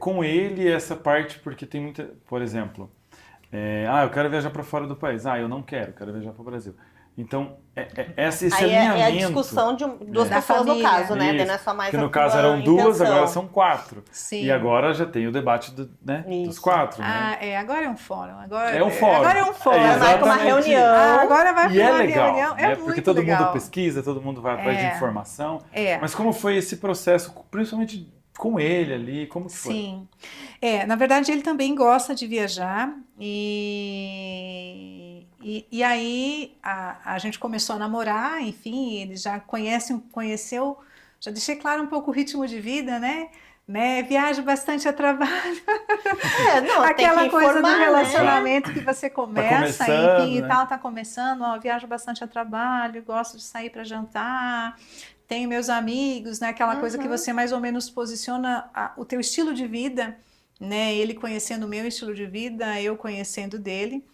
com ele essa parte? Porque tem muita, por exemplo, eu quero viajar para fora do país. Eu não quero viajar para o Brasil. Então, esse Aí alinhamento... é a discussão de duas Da pessoas no família. caso, né? Isso. Não é só mais Porque a no caso tua eram 2, intenção. agora são 4. Sim. E agora já tem o debate dos Isso. 4, né? Agora é um fórum. Agora É um fórum. Agora é um fórum. É, Marca uma exatamente. reunião. Agora vai E para é uma legal, reunião. né? Muito Porque todo legal. mundo pesquisa, todo mundo vai atrás de informação. Mas como foi esse processo, principalmente com ele ali? Como que foi? Sim. Na verdade, ele também gosta de viajar e aí a gente começou a namorar, enfim, ele já conheceu, já deixei claro um pouco o ritmo de vida, né? Viajo bastante a trabalho. Não, Aquela tem que coisa informar, do né? relacionamento que você começa, enfim, né? e tal, tá começando, viajo bastante a trabalho, gosto de sair para jantar, tenho meus amigos, né? Aquela coisa que você mais ou menos posiciona o teu estilo de vida, né? Ele conhecendo o meu estilo de vida, eu conhecendo dele,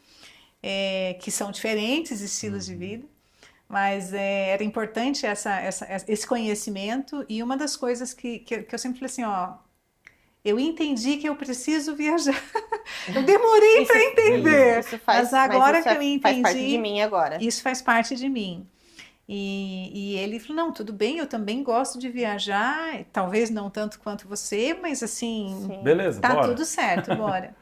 que são diferentes estilos de vida. Mas era importante esse conhecimento, e uma das coisas que eu sempre falei assim, eu entendi que eu preciso viajar. Eu demorei para entender, mas agora que eu entendi, faz parte de mim agora. Isso faz parte de mim. E ele falou, não, tudo bem, eu também gosto de viajar, talvez não tanto quanto você, mas assim, beleza, tá bora. tudo certo, bora.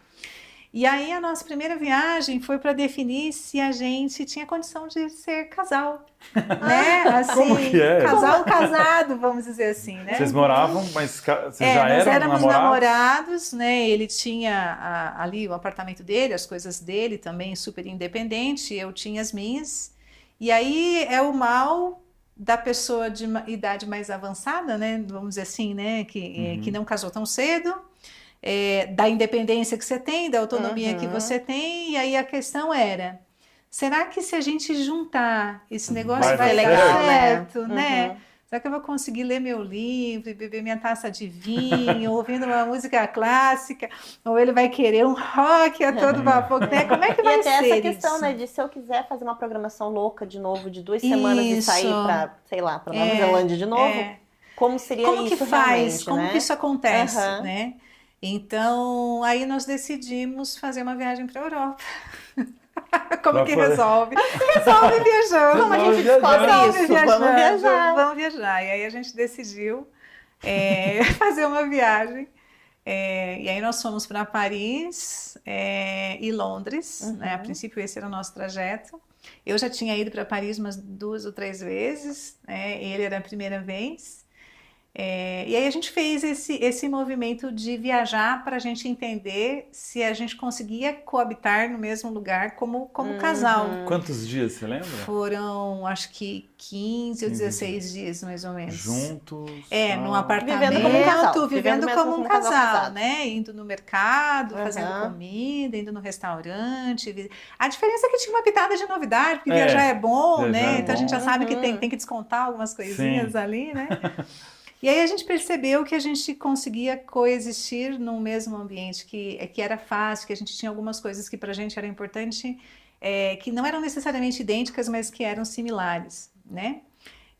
E aí a nossa primeira viagem foi para definir se a gente tinha condição de ser casal, né? Assim, Como que é? Casado, vamos dizer assim, né? Vocês moravam, mas vocês já nós eram éramos namorados? namorados, né? Ele tinha ali o apartamento dele, as coisas dele também, super independente, eu tinha as minhas. E aí é o mal da pessoa de idade mais avançada, né? Vamos dizer assim, né? Que não casou tão cedo. Da independência que você tem, da autonomia que você tem, e aí a questão era, será que se a gente juntar esse negócio vai dar certo, né? Será que eu vou conseguir ler meu livro e beber minha taça de vinho, ouvindo uma música clássica, ou ele vai querer um rock a todo vapor, né? Como é que vai ser isso? E até essa questão, né, de se eu quiser fazer uma programação louca de novo, de 2 semanas e sair para, sei lá, para Nova Zelândia de novo, como seria como isso que faz? realmente, Como né? que isso acontece, né? Então, aí nós decidimos fazer uma viagem para a Europa. Como que resolve? Resolve viajando. Como a gente descobre isso? Vamos viajar. Vamos viajar. E aí a gente decidiu fazer uma viagem. E aí nós fomos para Paris e Londres. Né? A princípio esse era o nosso trajeto. Eu já tinha ido para Paris umas 2 ou 3 vezes, né? Ele era a primeira vez. E aí a gente fez esse movimento de viajar para a gente entender se a gente conseguia coabitar no mesmo lugar como casal. Quantos dias, você lembra? Foram, acho que 15 ou 16 dias, mais ou menos. Juntos? Num apartamento, vivendo como um casal, né? Indo no mercado, fazendo comida, indo no restaurante. A diferença é que tinha uma pitada de novidade, porque viajar é bom, né? Então a gente já sabe que tem que descontar algumas coisinhas ali, né? E aí a gente percebeu que a gente conseguia coexistir num mesmo ambiente, que era fácil, que a gente tinha algumas coisas que para a gente era importante, que não eram necessariamente idênticas, mas que eram similares, né?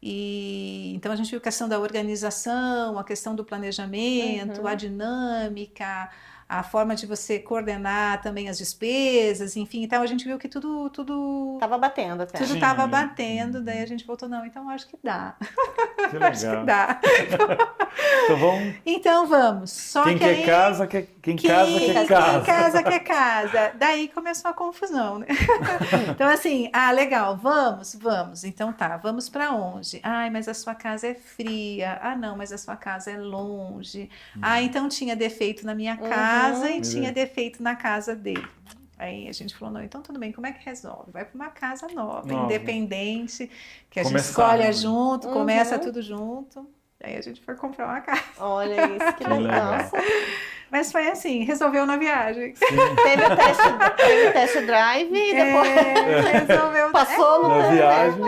E então a gente viu a questão da organização, a questão do planejamento, a dinâmica, a forma de você coordenar também as despesas, enfim. Então a gente viu que tudo estava batendo até. Tudo estava batendo, daí a gente voltou, não, então acho que dá. Que legal. Acho que dá. Então vamos. Só quem que quer aí, casa, quem casa, quer casa. Quem casa, quer casa. Daí começou a confusão, né? Então assim, legal, vamos. Então tá, vamos para onde? Ai, mas a sua casa é fria. Ah, não, mas a sua casa é longe. Então tinha defeito na minha casa e tinha defeito na casa dele. Aí a gente falou, não, então tudo bem, como é que resolve? Vai para uma casa nova, independente, que a gente escolhe junto, começa tudo junto. Aí a gente foi comprar uma casa. Olha isso, que legal. Mas foi assim, resolveu na viagem. Teve o test drive e depois resolveu. Passou na viagem.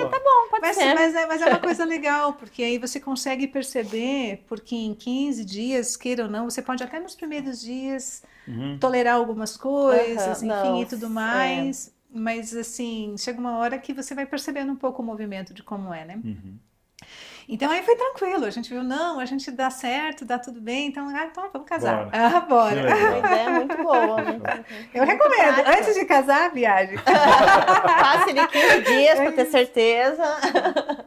Tá bom, pode ser. Mas é uma coisa legal, porque aí você consegue perceber, porque em 15 dias, queira ou não, você pode até nos primeiros dias tolerar algumas coisas, enfim, e tudo mais. Mas assim, chega uma hora que você vai percebendo um pouco o movimento de como é, né? Então aí foi tranquilo, a gente viu, não, a gente dá certo, dá tudo bem, então vamos casar. Bora. Uma ideia muito boa. Eu recomendo, antes de casar, viagem. Passe de 15 dias para ter certeza.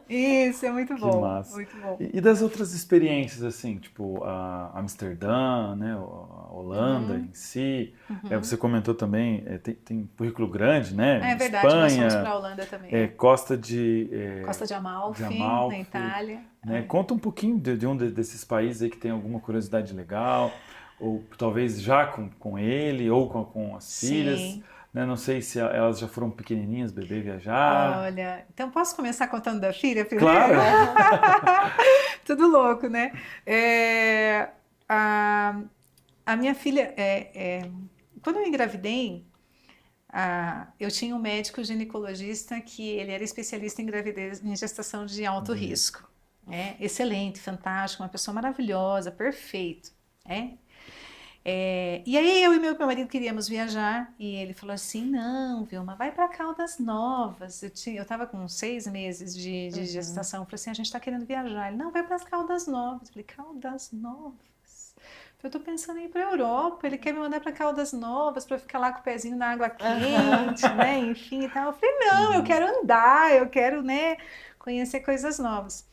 Isso, é muito bom. Que massa. Muito bom. E das outras experiências, assim, tipo a Amsterdã, né, a Holanda em si, você comentou também, tem currículo grande, né? É verdade, Espanha, nós fomos para a Holanda também. Costa de Amalfi, na Itália. Né? Conta um pouquinho de um desses países aí que tem alguma curiosidade legal, ou talvez já com ele, ou com as filhas. Né? Não sei se elas já foram pequenininhas, bebê, viajar. Olha, então posso começar contando da filha primeiro? Claro! Tudo louco, né? A minha filha, quando eu engravidei, eu tinha um médico ginecologista que ele era especialista em gravidez, em gestação de alto risco. Excelente, fantástico, uma pessoa maravilhosa, perfeito. E aí eu e meu marido queríamos viajar e ele falou assim, não, Vilma, vai para Caldas Novas. Eu estava com 6 meses de gestação, eu falei assim, a gente está querendo viajar. Ele, não, vai para as Caldas Novas. Eu falei, Caldas Novas? Eu estou pensando em ir para a Europa, ele quer me mandar para Caldas Novas para ficar lá com o pezinho na água quente, né, enfim e tal. Eu falei, não, eu quero andar, eu quero, né, conhecer coisas novas.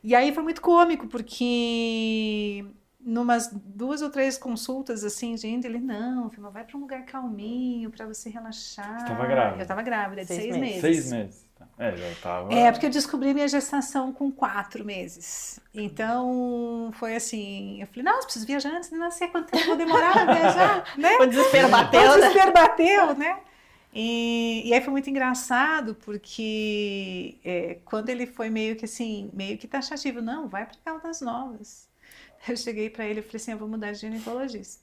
E aí foi muito cômico, porque numas 2 ou 3 consultas, assim, gente, ele, não, Vilma, vai para um lugar calminho, para você relaxar. Você estava grávida? Eu estava grávida, de 6 meses. 6 meses. Já estava... porque eu descobri minha gestação com 4 meses. Então, foi assim, eu falei, nossa, preciso viajar antes de nascer, quanto tempo vou demorar para viajar, né? O desespero bateu, né? E aí foi muito engraçado, porque quando ele foi meio que taxativo, não, vai para Caldas Novas. Eu cheguei para ele e falei assim, eu vou mudar de ginecologista.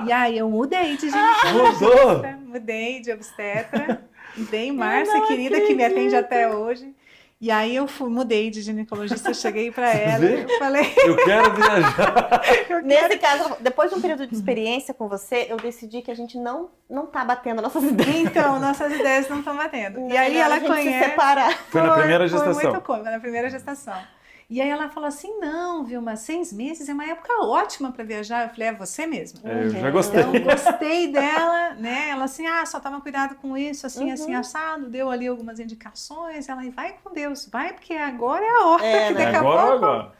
E aí eu mudei de ginecologista, mudei de obstetra, mudei Márcia, querida, que me atende até hoje. E aí eu mudei de ginecologista, eu cheguei para ela e eu falei... Eu quero viajar. Nesse caso, depois de um período de experiência com você, eu decidi que a gente não tá batendo nossas ideias. Então, nossas ideias não estão batendo. E aí ela conhece... Se separar. Foi na primeira gestação. Foi muito cômico, na primeira gestação. E aí ela falou assim, não, Vilma, 6 meses é uma época ótima para viajar. Eu falei, é você mesmo? Eu já gostei. Então, gostei dela, né? Ela assim, só toma cuidado com isso, assim, assim, assado. Deu ali algumas indicações. Ela, vai com Deus, vai, porque agora é a hora. Agora.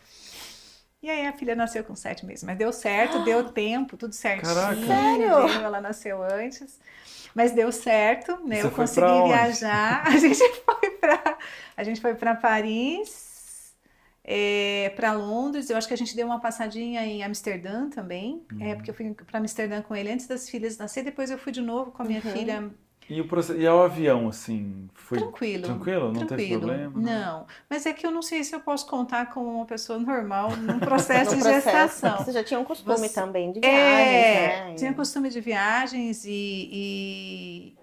E aí a filha nasceu com 7 meses, mas deu certo, deu tempo, tudo certinho. Caraca. Sério? Ela nasceu antes, mas deu certo, né? Você Eu foi consegui pra onde? viajar. A gente foi para Paris, para Londres. Eu acho que a gente deu uma passadinha em Amsterdã também, porque eu fui para Amsterdã com ele antes das filhas nascer. Depois eu fui de novo com a minha filha. E o avião, assim, foi Tranquilo. tranquilo? Não teve Tranquilo. problema? Não, mas é que eu não sei se eu posso contar como uma pessoa normal num processo No de processo. gestação. Você já tinha um costume Você- também de viagens, né? Tinha costume de viagens e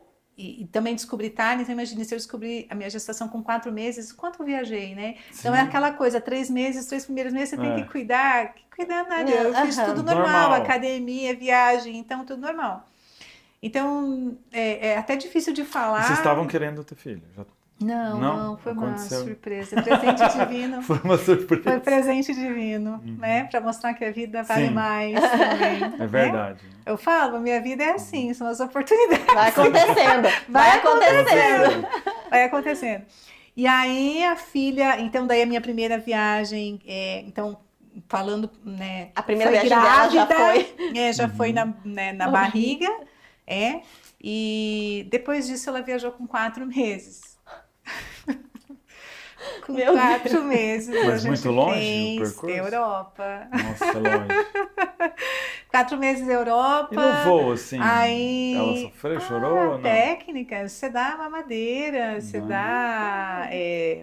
também descobri Itália. Então, imagine se eu descobri a minha gestação com 4 meses, quanto eu viajei, né? Então, é Sim. aquela coisa, 3 meses, 3 primeiros meses, você tem que cuidar. Que cuidar nada, eu fiz Aham. tudo normal, Normal. academia, viagem, então tudo normal. Então, é até difícil de E falar. vocês estavam querendo ter filho? Já Não, foi uma aconteceu? surpresa, presente divino. Foi uma surpresa. Foi presente divino, né? Para mostrar que a vida vale Sim. mais também. É né? verdade. Eu falo, minha vida é assim, são as oportunidades. Vai acontecendo. Vai acontecendo. Vai acontecendo. E aí a filha, então daí a minha primeira viagem, então falando, né? A primeira foi viagem dela já grávida, foi. já foi na barriga, e depois disso ela viajou com 4 meses. Com Meu 4 meses Mas a gente muito longe o fez percurso? Europa. Nossa, é longe. 4 meses Europa. E no voo, assim, Aí, ela sofreu, chorou ou não? técnicas, você dá mamadeira, você dá...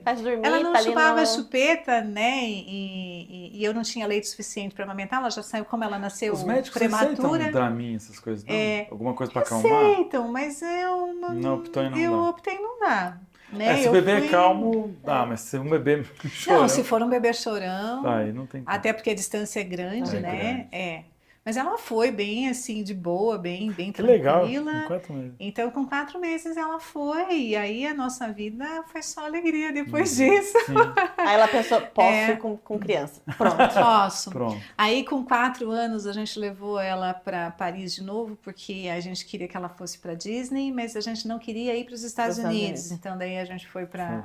Faz dormir, Ela não tá ali chupava no... chupeta, né? E eu não tinha leite suficiente para amamentar, ela já saiu, como ela nasceu Os médicos prematura. aceitam Dramin, essas coisas, não? Alguma coisa pra acalmar? Aceitam, mas eu Não optou em não eu dar. optei em não dar. Né? Se o Eu bebê fui- é calmo, dá, mas se um bebê chorando... Não, se for um bebê chorão, Aí não tem como. até porque a distância é grande, É né? Mas ela foi bem assim, de boa, bem Que legal, tranquila. com 4 meses. Então, com 4 meses ela foi, e aí a nossa vida foi só alegria depois disso. Sim, Aí ela pensou, posso ir com criança. Pronto. Posso. pronto. Aí, com 4 anos, a gente levou ela para Paris de novo, porque a gente queria que ela fosse para Disney, mas a gente não queria ir para os Estados Unidos. Então, daí a gente foi para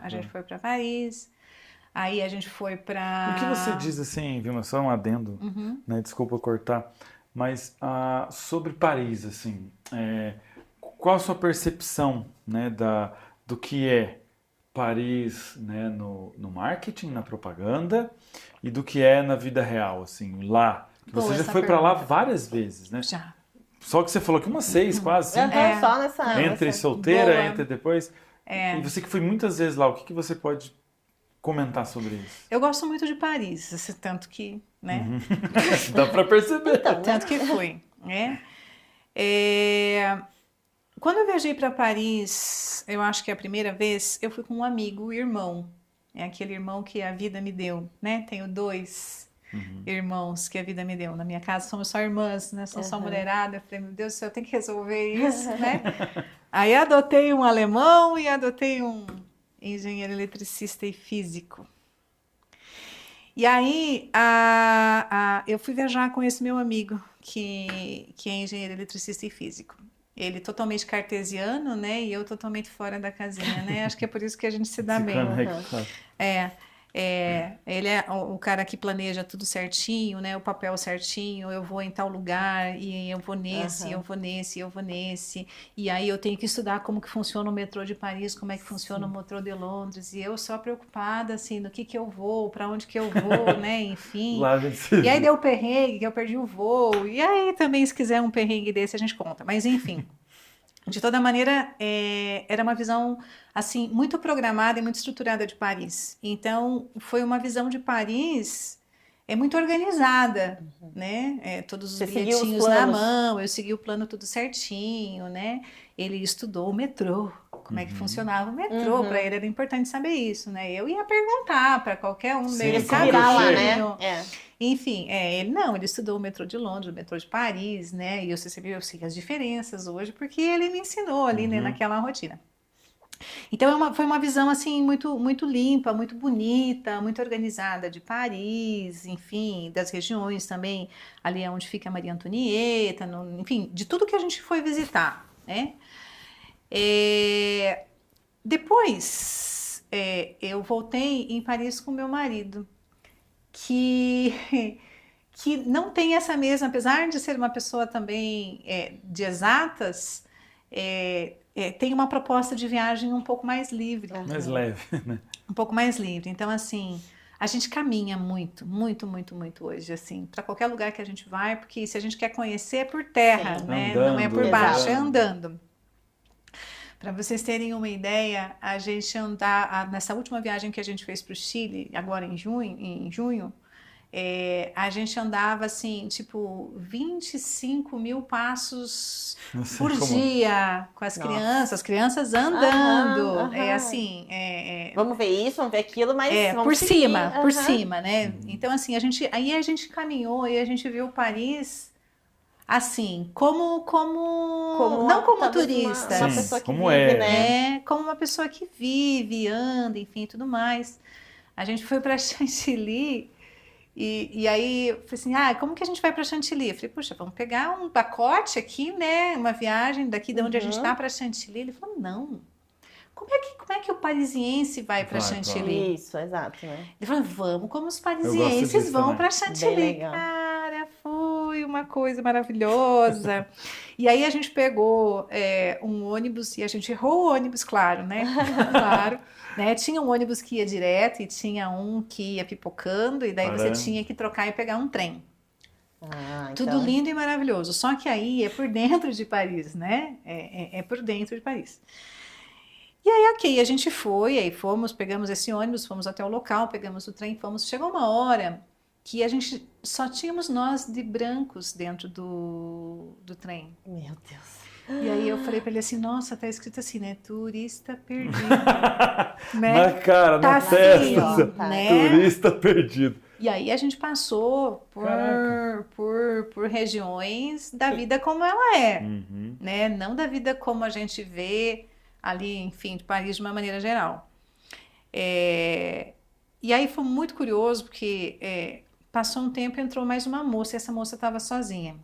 Paris. Aí a gente foi para... O que você diz assim, Vilma, só um adendo, né? Desculpa cortar, mas sobre Paris, assim, qual a sua percepção, né, do que é Paris, né, no marketing, na propaganda, e do que é na vida real, assim, lá? Boa Você já essa foi para lá pergunta. várias vezes, né? Já. Só que você falou que umas 6, quase, 5. Só nessa... Entre nessa... solteira, Boa. entre depois. E você que foi muitas vezes lá, o que você pode comentar sobre isso? Eu gosto muito de Paris, tanto que, né? Dá para perceber. Tanto que fui, né? Quando eu viajei para Paris, eu acho que a primeira vez, eu fui com um amigo, irmão. É aquele irmão que a vida me deu, né? Tenho 2 irmãos que a vida me deu. Na minha casa somos só irmãs, né? Sou só mulherada. Eu falei, meu Deus do céu, eu tenho que resolver isso, né? Aí adotei um alemão e adotei um engenheiro eletricista e físico. E aí eu fui viajar com esse meu amigo, que é engenheiro eletricista e físico. Ele totalmente cartesiano, né? E eu totalmente fora da casinha, né? Acho que é por isso que a gente se dá bem. Ele é o cara que planeja tudo certinho, né? O papel certinho, eu vou em tal lugar, e eu vou nesse, eu vou nesse, eu vou nesse. E aí eu tenho que estudar como que funciona o metrô de Paris, como é que funciona o metrô de Londres. E eu só preocupada, assim, no que eu vou, para onde que eu vou, né? Enfim. Lá a gente se E aí deu perrengue, que eu perdi o voo. E aí também, se quiser um perrengue desse, a gente conta. Mas enfim. De toda maneira, era uma visão assim muito programada e muito estruturada de Paris. Então, foi uma visão de Paris muito organizada, né? Todos os bilhetinhos na mão, eu segui o plano tudo certinho, né? Ele estudou o metrô, como é que funcionava o metrô, para ele era importante saber isso, né? Eu ia perguntar para qualquer um deles, sabe? Lá, né? Enfim, ele estudou o metrô de Londres, o metrô de Paris, né? E eu sei as diferenças hoje, porque ele me ensinou ali, né, naquela rotina. Então foi uma visão assim muito muito limpa, muito bonita, muito organizada de Paris, enfim, das regiões também, ali é onde fica a Maria Antonieta, enfim, de tudo que a gente foi visitar, né? Depois eu voltei em Paris com meu marido. que não tem essa mesma, apesar de ser uma pessoa também de exatas, tem uma proposta de viagem um pouco mais livre. Mais leve, né? Um pouco mais livre. Então, assim, a gente caminha muito, muito, muito, muito hoje, assim, para qualquer lugar que a gente vai, porque se a gente quer conhecer é por terra, né? Andando, não é por baixo, exato. é andando. Para vocês terem uma ideia, a gente nessa última viagem que a gente fez para o Chile, agora em junho, a gente andava assim, tipo, 25 mil passos por dia com as crianças andando. É assim. Vamos ver isso, vamos ver aquilo, mas vamos por seguir. por cima, né? Então, assim, aí a gente caminhou e a gente viu Paris. Assim, não como turista, uma pessoa que como vive, é, né? como uma pessoa que vive, anda, enfim, tudo mais. A gente foi para Chantilly e aí eu falei assim, como que a gente vai para Chantilly? Eu falei, puxa, vamos pegar um pacote aqui, né? Uma viagem daqui de onde a gente está para Chantilly. Ele falou, não. Como é que o parisiense vai para Chantilly? Isso, exato, né? Ele falou, vamos como os parisienses vão para Chantilly. Bem legal. Cara, foi uma coisa maravilhosa. E aí a gente pegou um ônibus e a gente errou o ônibus, claro, né? Claro. Né? Tinha um ônibus que ia direto e tinha um que ia pipocando e daí você tinha que trocar e pegar um trem. Tudo lindo e maravilhoso. Só que aí é por dentro de Paris, né? É por dentro de Paris. E aí, ok, a gente foi, aí pegamos esse ônibus, fomos até o local, pegamos o trem, chegou uma hora que a gente só tínhamos nós de brancos dentro do trem. Meu Deus. E aí eu falei pra ele assim, nossa, tá escrito assim, né, turista perdido. Né? Na cara, tá na assim, testa, né? turista perdido. E aí a gente passou por regiões da vida como ela é, né? Não da vida como a gente vê ali, enfim, de Paris de uma maneira geral. E aí foi muito curioso, porque passou um tempo e entrou mais uma moça, e essa moça estava sozinha.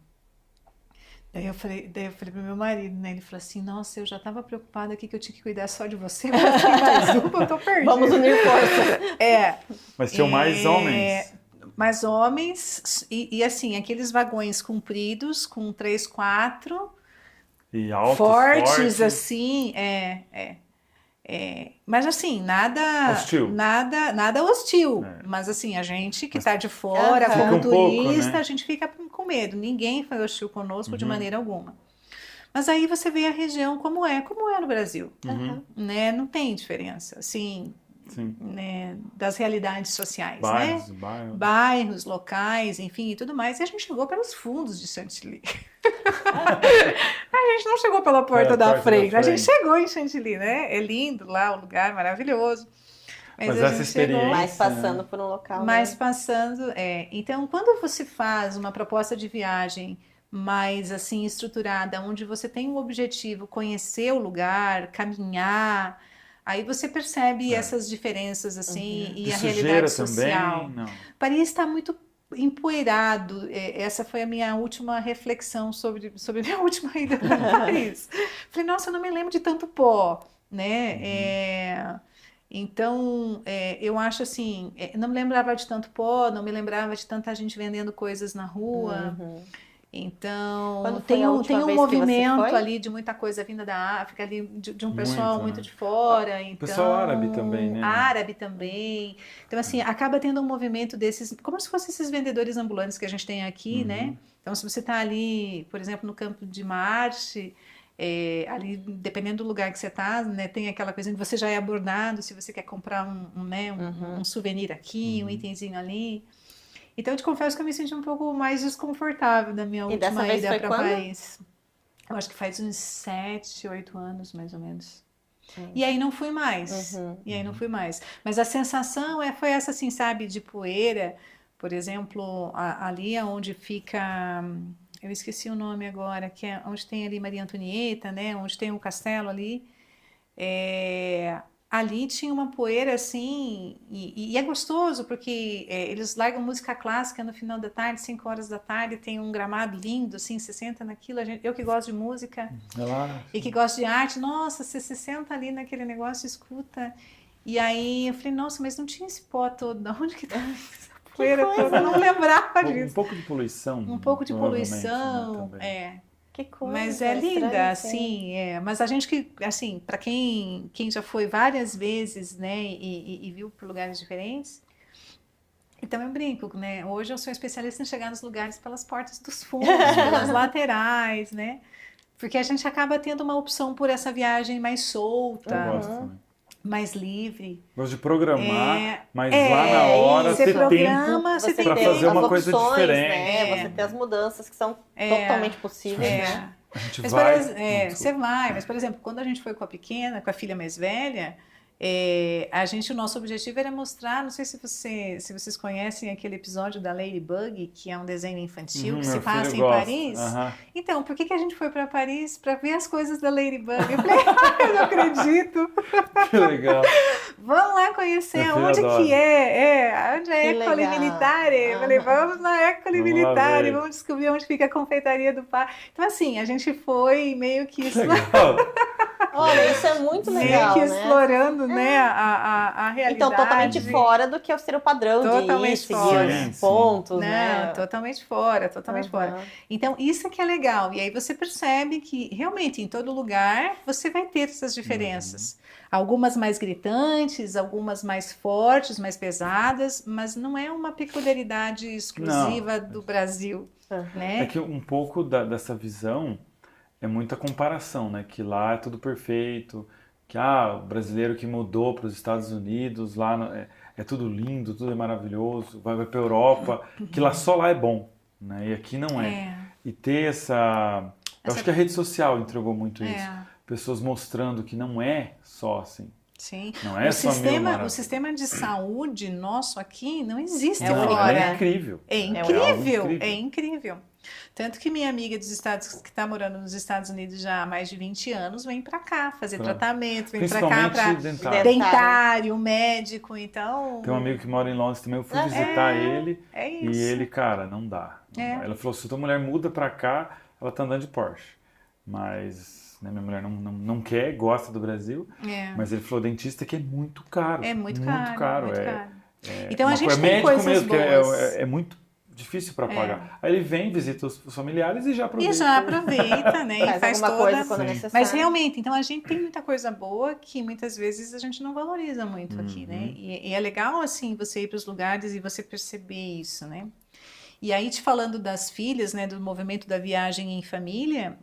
Daí eu falei pro meu marido, né? Ele falou assim, nossa, eu já estava preocupada aqui que eu tinha que cuidar só de você, mas tem mais uma, eu tô perdida. Vamos unir forças. Mas tinham mais homens. Mais homens, e assim, aqueles vagões compridos, com 3, 4... E altos, fortes, assim, mas assim, nada hostil, mas assim, a gente que está de fora, como turista, né? A gente fica com medo, ninguém foi hostil conosco de maneira alguma. Mas aí você vê a região como é no Brasil, né? Não tem diferença, assim, né? Das realidades sociais, bairros, né? Bairros, locais, enfim, e tudo mais, e a gente chegou pelos fundos de Chantilly. A gente não chegou pela porta da frente, a gente chegou em Chantilly, né? É lindo lá, o lugar maravilhoso. Mas essa experiência... Mais passando por um local. Mais passando, Então, quando você faz uma proposta de viagem mais, assim, estruturada, onde você tem um objetivo, conhecer o lugar, caminhar... Aí você percebe essas diferenças, assim, e a realidade social. Também? Não. Paris está muito empoeirado. Essa foi a minha última reflexão sobre a minha última ida para Paris. Falei, nossa, eu não me lembro de tanto pó, né? Então, eu acho assim, não me lembrava de tanto pó, não me lembrava de tanta gente vendendo coisas na rua. Então, tem um movimento ali de muita coisa vinda da África, ali de um pessoal muito de fora. Então, pessoal árabe também, né? Árabe também. Então, assim, acaba tendo um movimento desses, como se fossem esses vendedores ambulantes que a gente tem aqui, né? Então, se você está ali, por exemplo, no Campo de Marte, ali, dependendo do lugar que você está, né, tem aquela coisa que você já é abordado, se você quer comprar um souvenir aqui, um itemzinho ali. Então, eu te confesso que eu me senti um pouco mais desconfortável da minha última ida para Paris. Eu acho que faz uns 7, 8 anos, mais ou menos. E aí não fui mais. Mas a sensação foi essa, assim, sabe, de poeira. Por exemplo, ali onde fica... Eu esqueci o nome agora, que é onde tem ali Maria Antonieta, né? Onde tem um castelo ali. Ali tinha uma poeira assim, e é gostoso porque eles largam música clássica no final da tarde, 5 horas da tarde, tem um gramado lindo, assim, você senta naquilo, eu que gosto de música e que gosto de arte, nossa, você se senta ali naquele negócio, escuta, e aí eu falei, nossa, mas não tinha esse pó todo, de onde que tá essa poeira toda, eu não lembrava disso. Um pouco de poluição. Um pouco de poluição, né, Que coisa. Mas é linda, estranho, assim, mas a gente que, assim, para quem já foi várias vezes, né, e viu por lugares diferentes, então eu brinco, né, hoje eu sou especialista em chegar nos lugares pelas portas dos fundos, pelas laterais, né, porque a gente acaba tendo uma opção por essa viagem mais solta, Eu gosto também. mais livre. Gosto de programar, mas lá na hora você ter programa, tempo você tem para tempo. fazer uma as coisa opções, diferente. né? Você tem as mudanças que são totalmente possíveis, né? A gente Mas, vai. você vai, mas, por exemplo, quando a gente foi com a pequena, com a filha mais velha, o nosso objetivo era mostrar, não sei se vocês conhecem aquele episódio da Ladybug, que é um desenho infantil que se passa em Paris. Então, por que a gente foi para Paris? Para ver as coisas da Ladybug. Eu falei, eu não acredito. Que legal. Vamos lá conhecer onde que onde é a École Militare. Eu falei, vamos na École Militare, vamos descobrir onde fica a confeitaria do pai. Então, assim, a gente foi meio que Olha, isso é muito legal, meio que explorando, né, a realidade. Então, totalmente fora do que ser o padrão totalmente de fora. Pontos, não, né? Totalmente fora, totalmente fora. Então, isso é que é legal. E aí você percebe que, realmente, em todo lugar, você vai ter essas diferenças. Algumas mais gritantes, algumas mais fortes, mais pesadas, mas não é uma peculiaridade exclusiva do Brasil. Né? É que um pouco dessa visão é muita comparação, né? Que lá é tudo perfeito, que o brasileiro que mudou para os Estados Unidos, lá é tudo lindo, tudo é maravilhoso, vai para a Europa, que só lá é bom, né? E aqui não é. E ter essa... Eu acho que a rede social entregou muito isso. Pessoas mostrando que não é só assim. Sim. Não é o sistema de saúde nosso aqui não existe fora. fora. É incrível. É incrível. Tanto que minha amiga dos Estados, que está morando nos Estados Unidos já há mais de 20 anos, vem para cá fazer tratamento, vem para cá para dentário, médico, então... Tem um amigo que mora em Londres também, eu fui visitar ele, isso. E ele, cara, não dá. Ela falou, se tua mulher muda para cá, ela tá andando de Porsche. Mas... minha mulher não quer, gosta do Brasil, mas ele falou, dentista que é muito caro. É muito caro. Então a gente tem coisas mesmo, boas. É muito difícil para pagar. Aí ele vem, visita os familiares e já aproveita. Né? E faz toda... coisa quando necessário. Mas realmente, então a gente tem muita coisa boa que muitas vezes a gente não valoriza muito aqui, né? E é legal, assim, você ir para os lugares e você perceber isso, né? E aí, te falando das filhas, né, do movimento da viagem em família...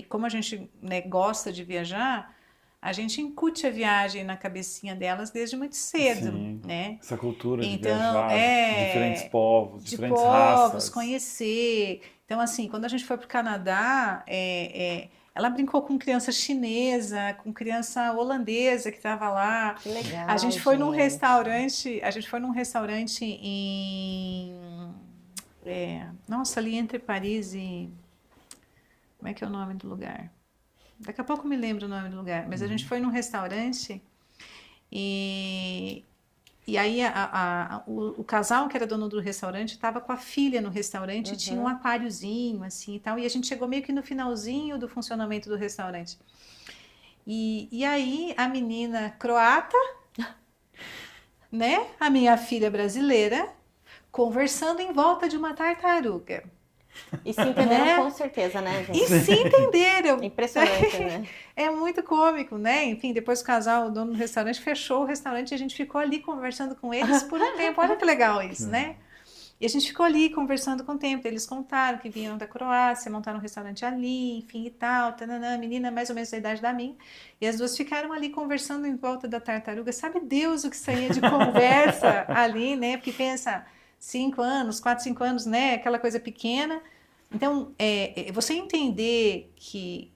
como a gente gosta de viajar, a gente incute a viagem na cabecinha delas desde muito cedo, né? Essa cultura de viajar, diferentes povos, diferentes raças. Conhecer. Então, assim, quando a gente foi para o Canadá, ela brincou com criança chinesa, com criança holandesa que estava lá. Que legal. A gente foi num restaurante, em... ali entre Paris e... Como é que é o nome do lugar? Daqui a pouco me lembro o nome do lugar. Mas a gente foi num restaurante e aí o casal que era dono do restaurante estava com a filha no restaurante e tinha um aquáriozinho assim e tal. E a gente chegou meio que no finalzinho do funcionamento do restaurante. E aí a menina croata, né? A minha filha brasileira, conversando em volta de uma tartaruga. E se entenderam com certeza, né, gente? E se entenderam. Impressionante, né? É muito cômico, né? Enfim, depois o casal, o dono do restaurante, fechou o restaurante e a gente ficou ali conversando com eles por um tempo. Olha que legal isso, né? E a gente ficou ali conversando com o tempo. Eles contaram que vinham da Croácia, montaram um restaurante ali, enfim e tal. Tananã, menina mais ou menos da idade da minha. E as duas ficaram ali conversando em volta da tartaruga. Sabe Deus o que saía de conversa ali, né? Porque pensa... 5 anos, 4, 5 anos, né? Aquela coisa pequena. Então, você entender que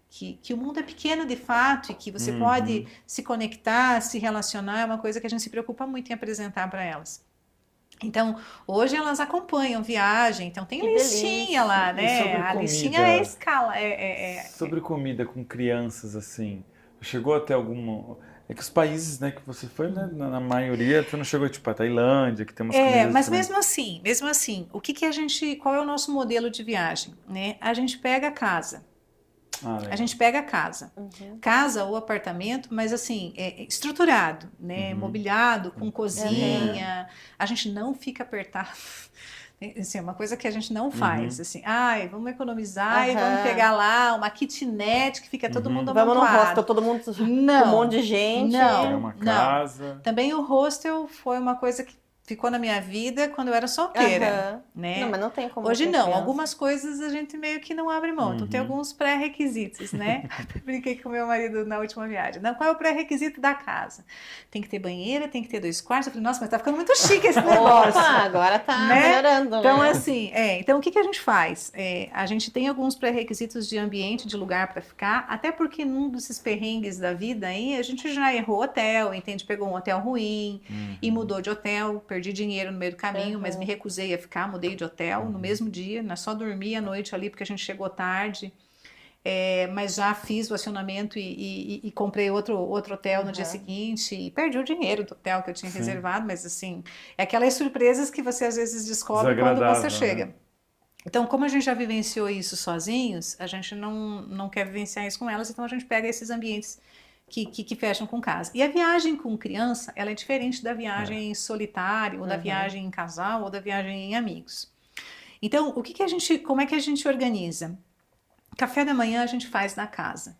o mundo é pequeno de fato e que você pode se conectar, se relacionar, é uma coisa que a gente se preocupa muito em apresentar para elas. Então, hoje elas acompanham viagem, então tem listinha lá, né? A listinha é escala. Sobre comida com crianças, assim, chegou até alguma... É que os países, né, que você foi, né, na maioria, você não chegou, tipo, a Tailândia, que tem umas comidas... mas mesmo assim, qual é o nosso modelo de viagem, né? A gente pega a casa, A gente pega a casa. Casa ou apartamento, mas assim, estruturado, né? Mobiliado, com cozinha. A gente não fica apertado. Assim, é uma coisa que a gente não faz, assim, vamos economizar e vamos pegar lá uma kitnet que fica todo mundo amontoado. Vamos no hostel, todo mundo com um monte de gente. É uma casa. Também o hostel foi uma coisa que ficou na minha vida quando eu era solteira, né? Não, mas não tem como. Hoje não, algumas coisas a gente meio que não abre mão. Então tem alguns pré-requisitos, né? Brinquei com meu marido na última viagem. Não, qual é o pré-requisito da casa? Tem que ter banheira, tem que ter 2 quartos. Eu falei, nossa, mas tá ficando muito chique esse negócio. Opa, agora tá melhorando, Então, né? assim, então o que a gente faz? A gente tem alguns pré-requisitos de ambiente, de lugar para ficar, até porque num desses perrengues da vida aí, a gente já errou hotel, entende? Pegou um hotel ruim e mudou de hotel, perdi dinheiro no meio do caminho, mas me recusei a ficar, mudei de hotel no mesmo dia, né? Só dormi à noite ali porque a gente chegou tarde, mas já fiz o acionamento e comprei outro hotel no dia seguinte e perdi o dinheiro do hotel que eu tinha reservado, mas assim, é aquelas surpresas que você às vezes descobre quando você chega. Né? Então, como a gente já vivenciou isso sozinhos, a gente não quer vivenciar isso com elas, então a gente pega esses ambientes que fecham com casa. E a viagem com criança, ela é diferente da viagem solitária, ou da viagem em casal, ou da viagem em amigos. Então, como é que a gente organiza? Café da manhã a gente faz na casa.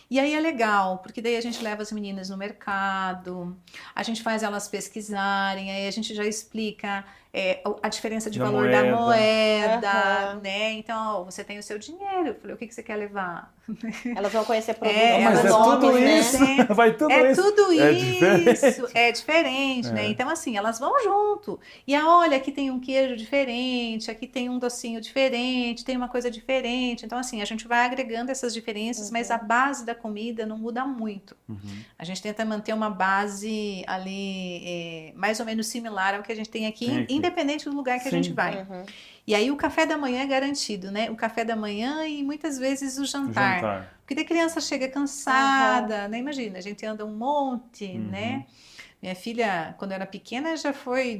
E aí é legal, porque daí a gente leva as meninas no mercado, a gente faz elas pesquisarem, aí a gente já explica a diferença de valor da moeda, né? Então, ó, você tem o seu dinheiro. Eu falei, o que você quer levar? Elas vão conhecer produtos, mas nomes, tudo né? isso, vai tudo isso. Tudo isso, isso, é diferente, né? Então, assim, elas vão junto. E olha, aqui tem um queijo diferente, aqui tem um docinho diferente, tem uma coisa diferente. Então, assim, a gente vai agregando essas diferenças, mas a base da comida não muda muito. A gente tenta manter uma base ali mais ou menos similar ao que a gente tem aqui, independente do lugar que a gente vai. E aí o café da manhã é garantido, né? O café da manhã e muitas vezes o jantar. Porque daí a criança chega cansada, né? Imagina, a gente anda um monte, né? Minha filha, quando era pequena, já foi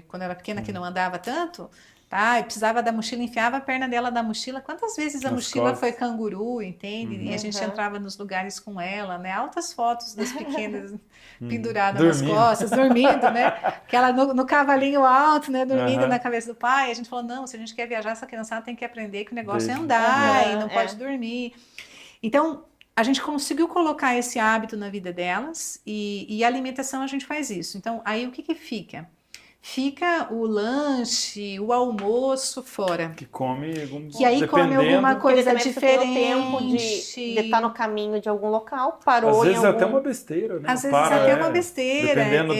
quando era pequena que não andava tanto, tá? E precisava da mochila, enfiava a perna dela da mochila. Quantas vezes a mochila foi canguru, entende? E a gente entrava nos lugares com ela, né? Altas fotos das pequenas penduradas nas costas, dormindo, né? Aquela no cavalinho alto, né? Dormindo na cabeça do pai. A gente falou, não, se a gente quer viajar, essa criançada tem que aprender que o negócio é andar e não pode dormir. Então, a gente conseguiu colocar esse hábito na vida delas e a alimentação a gente faz isso. Então, aí o que fica? Fica o lanche, o almoço fora. Que come, que aí come alguma coisa diferente. Tempo de estar no caminho de algum local, parou. Às vezes até uma besteira, né? Às vezes até uma besteira. Dependendo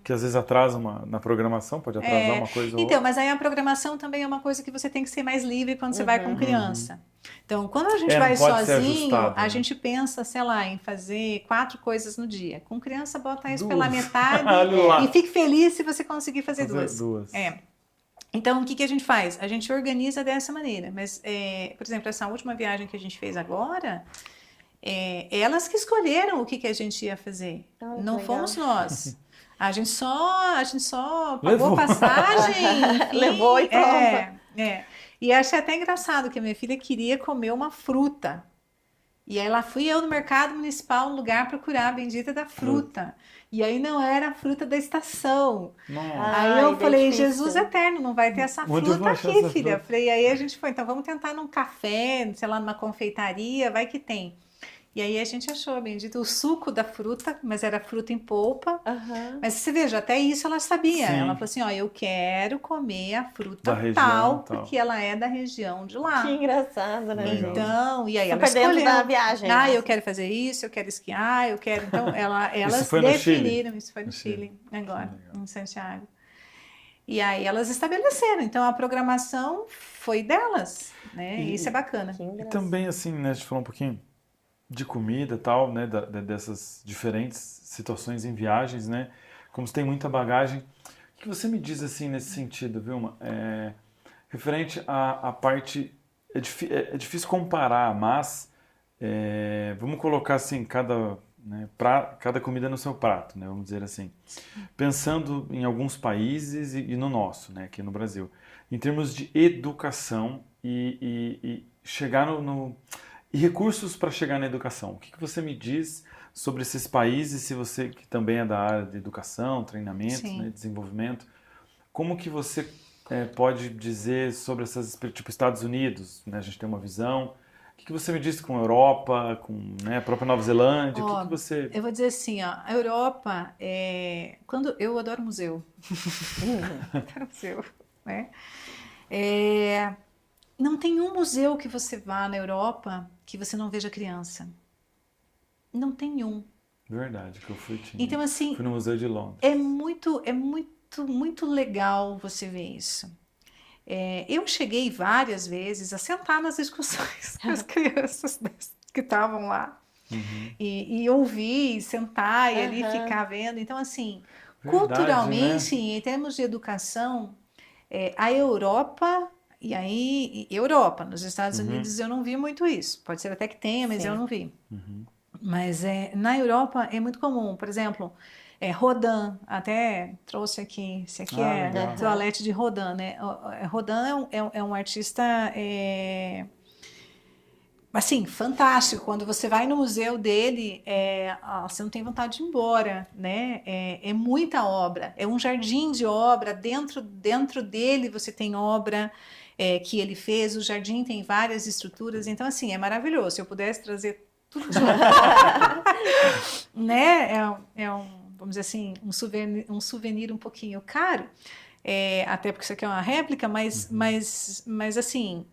que às vezes atrasa na programação, pode atrasar uma coisa ou outra. Então, mas aí a programação também é uma coisa que você tem que ser mais livre quando você vai com criança. Então, quando a gente vai sozinho, a gente pensa, sei lá, em fazer 4 coisas no dia. Com criança, bota isso pela metade e fique feliz se você conseguir fazer duas. Então, o que a gente faz? A gente organiza dessa maneira. Mas, por exemplo, essa última viagem que a gente fez agora, elas que escolheram o que a gente ia fazer. Não fomos nós. A gente só pagou passagem, enfim, levou e pronto. E achei até engraçado que a minha filha queria comer uma fruta. E aí lá fui eu no mercado municipal, no lugar, procurar a bendita da fruta. E aí não era a fruta da estação. Aí eu falei, Jesus eterno, não vai ter essa fruta aqui, filha. Falei, aí a gente foi, então vamos tentar num café, sei lá, numa confeitaria, vai que tem. E aí a gente achou, bendito, o suco da fruta, mas era fruta em polpa. Mas você veja, até isso ela sabia. Sim. Ela falou assim, eu quero comer a fruta tal, porque ela é da região de lá. Que engraçado, né? Então, e aí ela escolheu. Da viagem. Eu quero fazer isso, eu quero esquiar, eu quero... Então, elas definiram, isso foi no Chile, agora, em Santiago. E aí elas estabeleceram. Então, a programação foi delas, né? E isso é bacana. E também, assim, né, a gente falou um pouquinho de comida e tal, né, dessas diferentes situações em viagens, né, como você tem muita bagagem. O que você me diz, assim, nesse sentido, Vilma? Referente à parte, é difícil comparar, mas vamos colocar, assim, cada comida no seu prato, né, vamos dizer assim. Pensando em alguns países e no nosso, né, aqui no Brasil. Em termos de educação e chegar e recursos para chegar na educação. O que você me diz sobre esses países, se você que também é da área de educação, treinamento, né, desenvolvimento, como que você pode dizer sobre essas, tipo Estados Unidos, né, a gente tem uma visão, o que você me diz com a Europa, com, né, a própria Nova Zelândia, o que você... Eu vou dizer assim, ó, a Europa, eu adoro museu, adoro museu, né? Não tem um museu que você vá na Europa que você não veja criança. Não tem um. Verdade, que eu fui, então, assim, fui no Museu de Londres. É muito legal você ver isso. Eu cheguei várias vezes a sentar nas discussões com as crianças que estavam lá. E ouvir, e sentar e ali ficar vendo. Então, assim, verdade, culturalmente, né? Em termos de educação, a Europa... E aí, Europa, nos Estados Unidos eu não vi muito isso. Pode ser até que tenha, mas eu não vi. Mas na Europa é muito comum. Por exemplo, Rodin, até trouxe aqui. Esse aqui é Toilette de Rodin, né? Rodin é um artista... assim, fantástico. Quando você vai no museu dele, você não tem vontade de ir embora, né? É muita obra. É um jardim de obra. Dentro dele você tem obra que ele fez. O jardim tem várias estruturas. Então, assim, é maravilhoso. Se eu pudesse trazer tudo de lá, né? Vamos dizer assim, um souvenir um pouquinho caro. Até porque isso aqui é uma réplica, mas assim,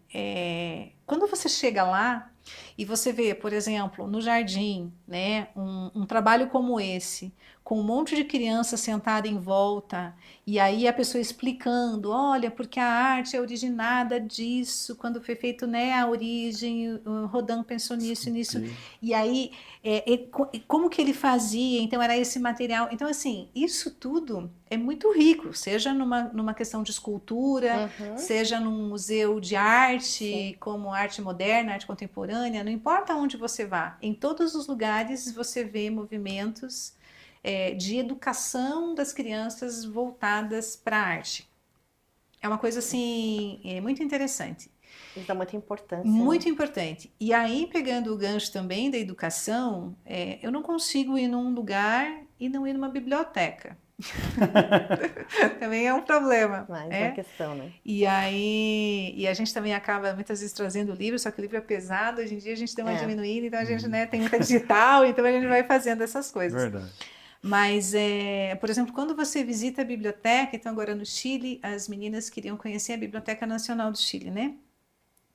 quando você chega lá e você vê, por exemplo, no jardim, né, um trabalho como esse, com um monte de crianças sentada em volta, e aí a pessoa explicando, olha, porque a arte é originada disso, quando foi feito, né, a origem, o Rodin pensou nisso, e aí, como que ele fazia, então era esse material, então assim, isso tudo é muito rico, seja numa questão de escultura, seja num museu de arte, como arte moderna, arte contemporânea, não importa onde você vá, em todos os lugares você vê movimentos de educação das crianças voltadas para a arte. É uma coisa assim, muito interessante. Isso dá muita importância. Muito né? importante. E aí, pegando o gancho também da educação, eu não consigo ir num lugar e não ir numa biblioteca. Também é um problema. Mais uma questão, né? E aí, a gente também acaba muitas vezes trazendo livro, só que o livro é pesado, hoje em dia a gente deu uma diminuída, então a gente tem muita digital, então a gente vai fazendo essas coisas. Verdade. Mas, por exemplo, quando você visita a biblioteca, então agora no Chile, as meninas queriam conhecer a Biblioteca Nacional do Chile, né?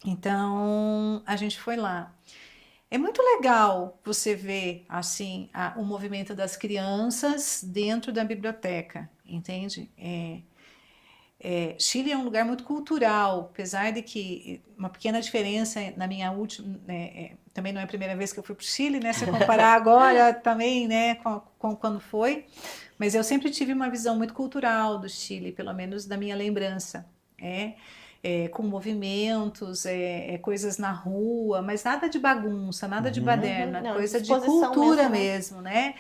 Então, a gente foi lá. É muito legal você ver, assim, o movimento das crianças dentro da biblioteca, entende? Chile é um lugar muito cultural, apesar de que uma pequena diferença na minha última... também não é a primeira vez que eu fui para o Chile, né? Se eu comparar agora também, né, com quando foi. Mas eu sempre tive uma visão muito cultural do Chile, pelo menos da minha lembrança. Com movimentos, coisas na rua, mas nada de bagunça, nada de baderna, coisa de cultura mesmo, né?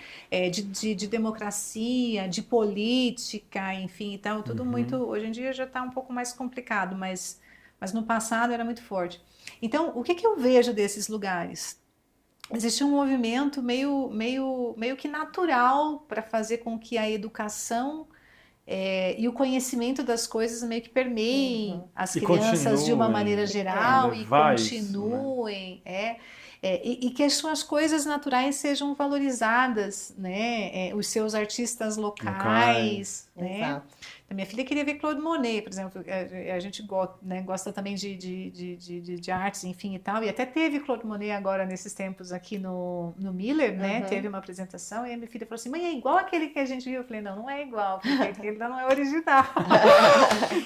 De democracia, de política, enfim, então tudo muito... Hoje em dia já está um pouco mais complicado, mas no passado era muito forte. Então, o que eu vejo desses lugares? Existe um movimento meio que natural para fazer com que a educação e o conhecimento das coisas meio que permeiem as crianças de uma maneira geral e continuem, e que as suas coisas naturais sejam valorizadas, né? Os seus artistas locais, né? Exato. A minha filha queria ver Claude Monet, por exemplo. A gente gosta também de artes, enfim, e tal. E até teve Claude Monet agora, nesses tempos, aqui no Miller, né? Teve uma apresentação. E a minha filha falou assim, mãe, é igual aquele que a gente viu? Eu falei, não é igual, porque aquele não é original.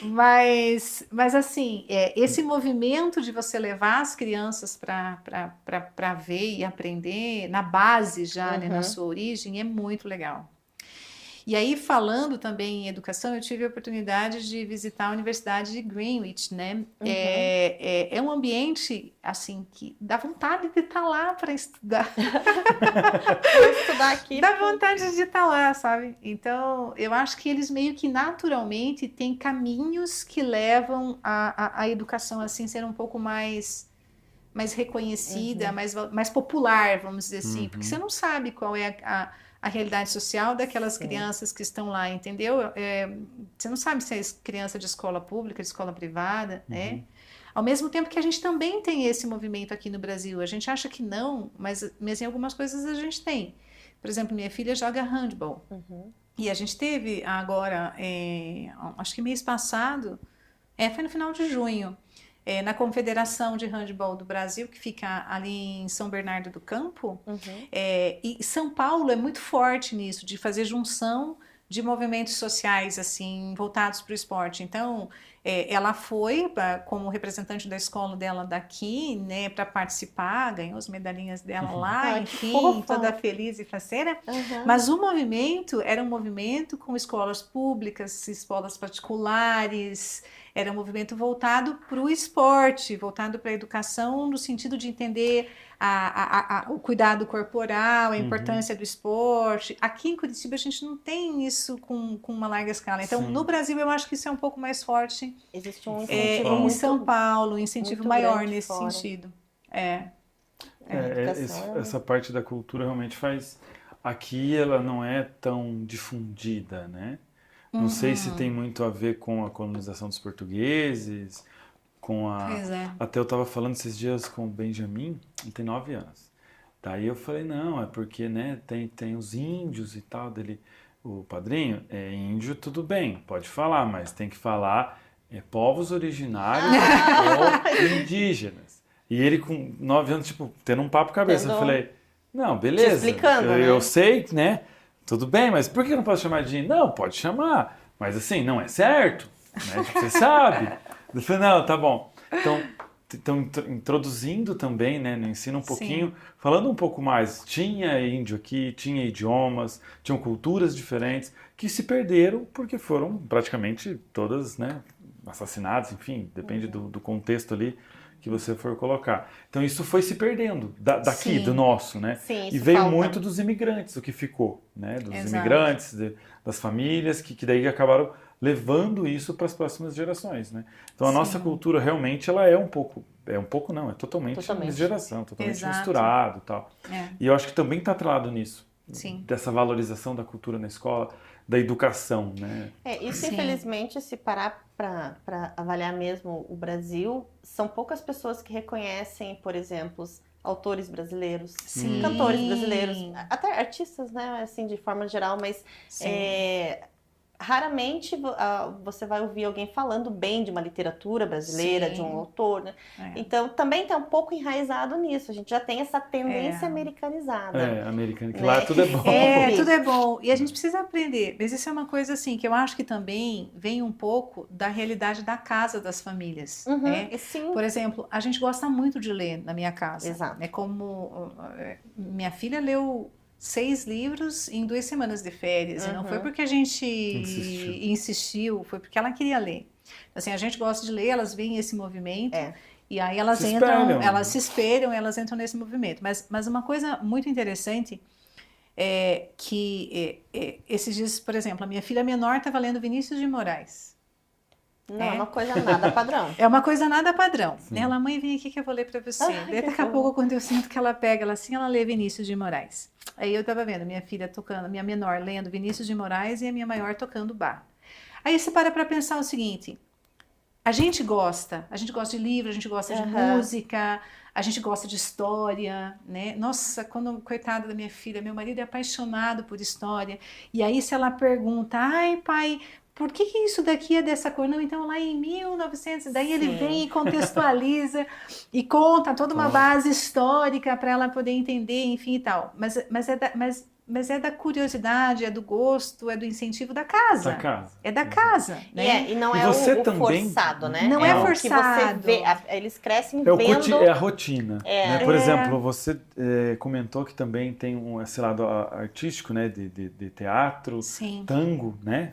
mas assim, esse movimento de você levar as crianças para ver e aprender, na base já, né, na sua origem, é muito legal. E aí, falando também em educação, eu tive a oportunidade de visitar a Universidade de Greenwich, né? É um ambiente, assim, que dá vontade de estar lá para estudar. Estudar aqui. Dá vontade de estar lá, sabe? Então, eu acho que eles meio que naturalmente têm caminhos que levam a educação, assim, ser um pouco mais mais reconhecida, mais popular, vamos dizer assim, porque você não sabe qual é a realidade social daquelas crianças que estão lá, entendeu? Você não sabe se é criança de escola pública, de escola privada, né? Ao mesmo tempo que a gente também tem esse movimento aqui no Brasil. A gente acha que não, mas em algumas coisas a gente tem. Por exemplo, minha filha joga handball. E a gente teve agora, acho que mês passado, foi no final de junho, na Confederação de Handball do Brasil, que fica ali em São Bernardo do Campo. E São Paulo é muito forte nisso, de fazer junção de movimentos sociais assim voltados para o esporte. Então, ela foi como representante da escola dela daqui, né, para participar, ganhou as medalhinhas dela lá, enfim, toda feliz e faceira. Mas o movimento era um movimento com escolas públicas, escolas particulares. Era um movimento voltado para o esporte, voltado para a educação, no sentido de entender o cuidado corporal, a importância do esporte. Aqui em Curitiba a gente não tem isso com uma larga escala. Então, no Brasil, eu acho que isso é um pouco mais forte. Existe um incentivo em São Paulo, um incentivo maior nesse sentido. Essa parte da cultura realmente faz... Aqui ela não é tão difundida, né? Não sei se tem muito a ver com a colonização dos portugueses, com a... Até eu estava falando esses dias com o Benjamin, ele tem 9 anos. Daí eu falei, não, é porque, né, tem os índios e tal, dele, o padrinho, índio tudo bem, pode falar, mas tem que falar povos originários ou indígenas. E ele com 9 anos, tipo, tendo um papo cabeça, eu falei, não, beleza, explicando, né? Eu sei, né? Tudo bem, mas por que eu não posso chamar de... Não, pode chamar, mas assim, não é certo, né? Você sabe. Eu falei, não, tá bom. Então, estão introduzindo também, né, no ensino um pouquinho, falando um pouco mais. Tinha índio aqui, tinha idiomas, tinham culturas diferentes que se perderam porque foram praticamente todas, né, assassinadas, enfim, depende do contexto ali que você for colocar. Então isso foi se perdendo daqui, do nosso, né? Sim, e veio muito dos imigrantes, o que ficou, né? Dos imigrantes, das famílias, que daí acabaram levando isso para as próximas gerações, né? Então a nossa cultura realmente ela é totalmente miscigenação, totalmente misturado e tal. E eu acho que também está atrelado nisso, dessa valorização da cultura na escola, da educação, né? Isso infelizmente, se parar para avaliar mesmo o Brasil, são poucas pessoas que reconhecem, por exemplo, autores brasileiros, cantores brasileiros, até artistas, né, assim, de forma geral, mas raramente você vai ouvir alguém falando bem de uma literatura brasileira, de um autor, né? Então também está um pouco enraizado nisso. A gente já tem essa tendência americanizada. Americana, que lá tudo é bom. Tudo é bom. E a gente precisa aprender. Mas isso é uma coisa assim que eu acho que também vem um pouco da realidade da casa das famílias. Sim. Por exemplo, a gente gosta muito de ler na minha casa. Exato. Como minha filha leu 6 livros em 2 semanas de férias. E não foi porque a gente insistiu, foi porque ela queria ler. Assim, a gente gosta de ler, elas veem esse movimento e aí elas se espelham, elas entram nesse movimento. Mas uma coisa muito interessante é que esses dias, por exemplo, a minha filha menor estava lendo Vinícius de Moraes. Não é uma coisa nada padrão. É uma coisa nada padrão. Ela, mãe, vem aqui que eu vou ler para você. Daí daqui a pouco, quando eu sinto que ela pega, ela lê Vinícius de Moraes. Aí eu tava vendo minha filha tocando, minha menor lendo Vinícius de Moraes e a minha maior tocando Bach. Aí você para pensar o seguinte, a gente gosta de livro, a gente gosta de música, a gente gosta de história, né? Nossa, coitada da minha filha, meu marido é apaixonado por história. E aí se ela pergunta, ai pai, por que isso daqui é dessa cor? Não, então lá em 1900, daí ele vem e contextualiza e conta toda uma base histórica para ela poder entender, enfim e tal. Mas é da curiosidade, é do gosto, é do incentivo da casa. É da casa, né? E não é o forçado, né? Não é forçado. Que você vê, eles crescem vendo... É a rotina. Né? Por exemplo, você comentou que também tem esse lado artístico, né? De teatro, tango, né?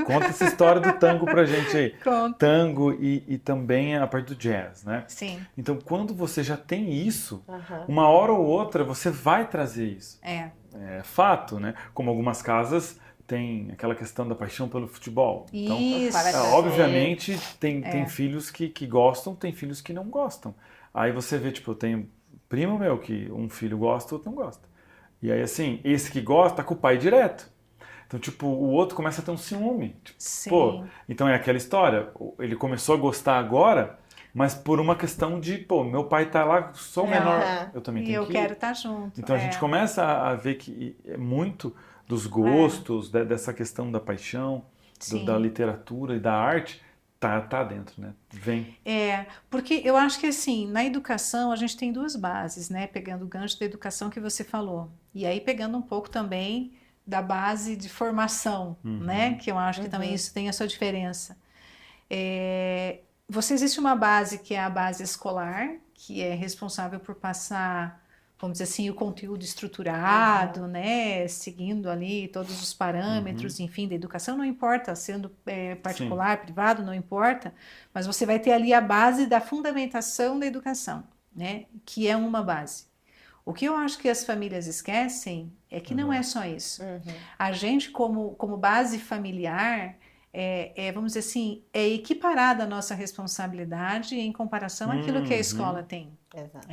Conta essa história do tango pra gente aí. Tango e também a parte do jazz, né? Então, quando você já tem isso, uma hora ou outra você vai trazer isso. É fato, né? Como algumas casas tem aquela questão da paixão pelo futebol. Então, obviamente, tem filhos que gostam, tem filhos que não gostam. Aí você vê, tipo, eu tenho primo meu que um filho gosta, outro não gosta. E aí, assim, esse que gosta tá com o pai direto. Então, tipo, o outro começa a ter um ciúme. Tipo, Sim. pô, então é aquela história. Ele começou a gostar agora, mas por uma questão de, pô, meu pai tá lá, sou o menor, eu também E tenho eu que quero estar junto. Então a gente começa a ver que é muito dos gostos, dessa questão da paixão, da literatura e da arte, tá dentro, né? Vem. Porque eu acho que assim, na educação a gente tem duas bases, né? Pegando o gancho da educação que você falou. E aí pegando um pouco também da base de formação, né? Que eu acho que também isso tem a sua diferença. Existe uma base que é a base escolar, que é responsável por passar, vamos dizer assim, o conteúdo estruturado, né? Seguindo ali todos os parâmetros, enfim, da educação, não importa, sendo particular, privado, não importa, mas você vai ter ali a base da fundamentação da educação, né? Que é uma base. O que eu acho que as famílias esquecem é que não é só isso. A gente, como base familiar, vamos dizer assim, é equiparada a nossa responsabilidade em comparação àquilo que a escola tem. Exato.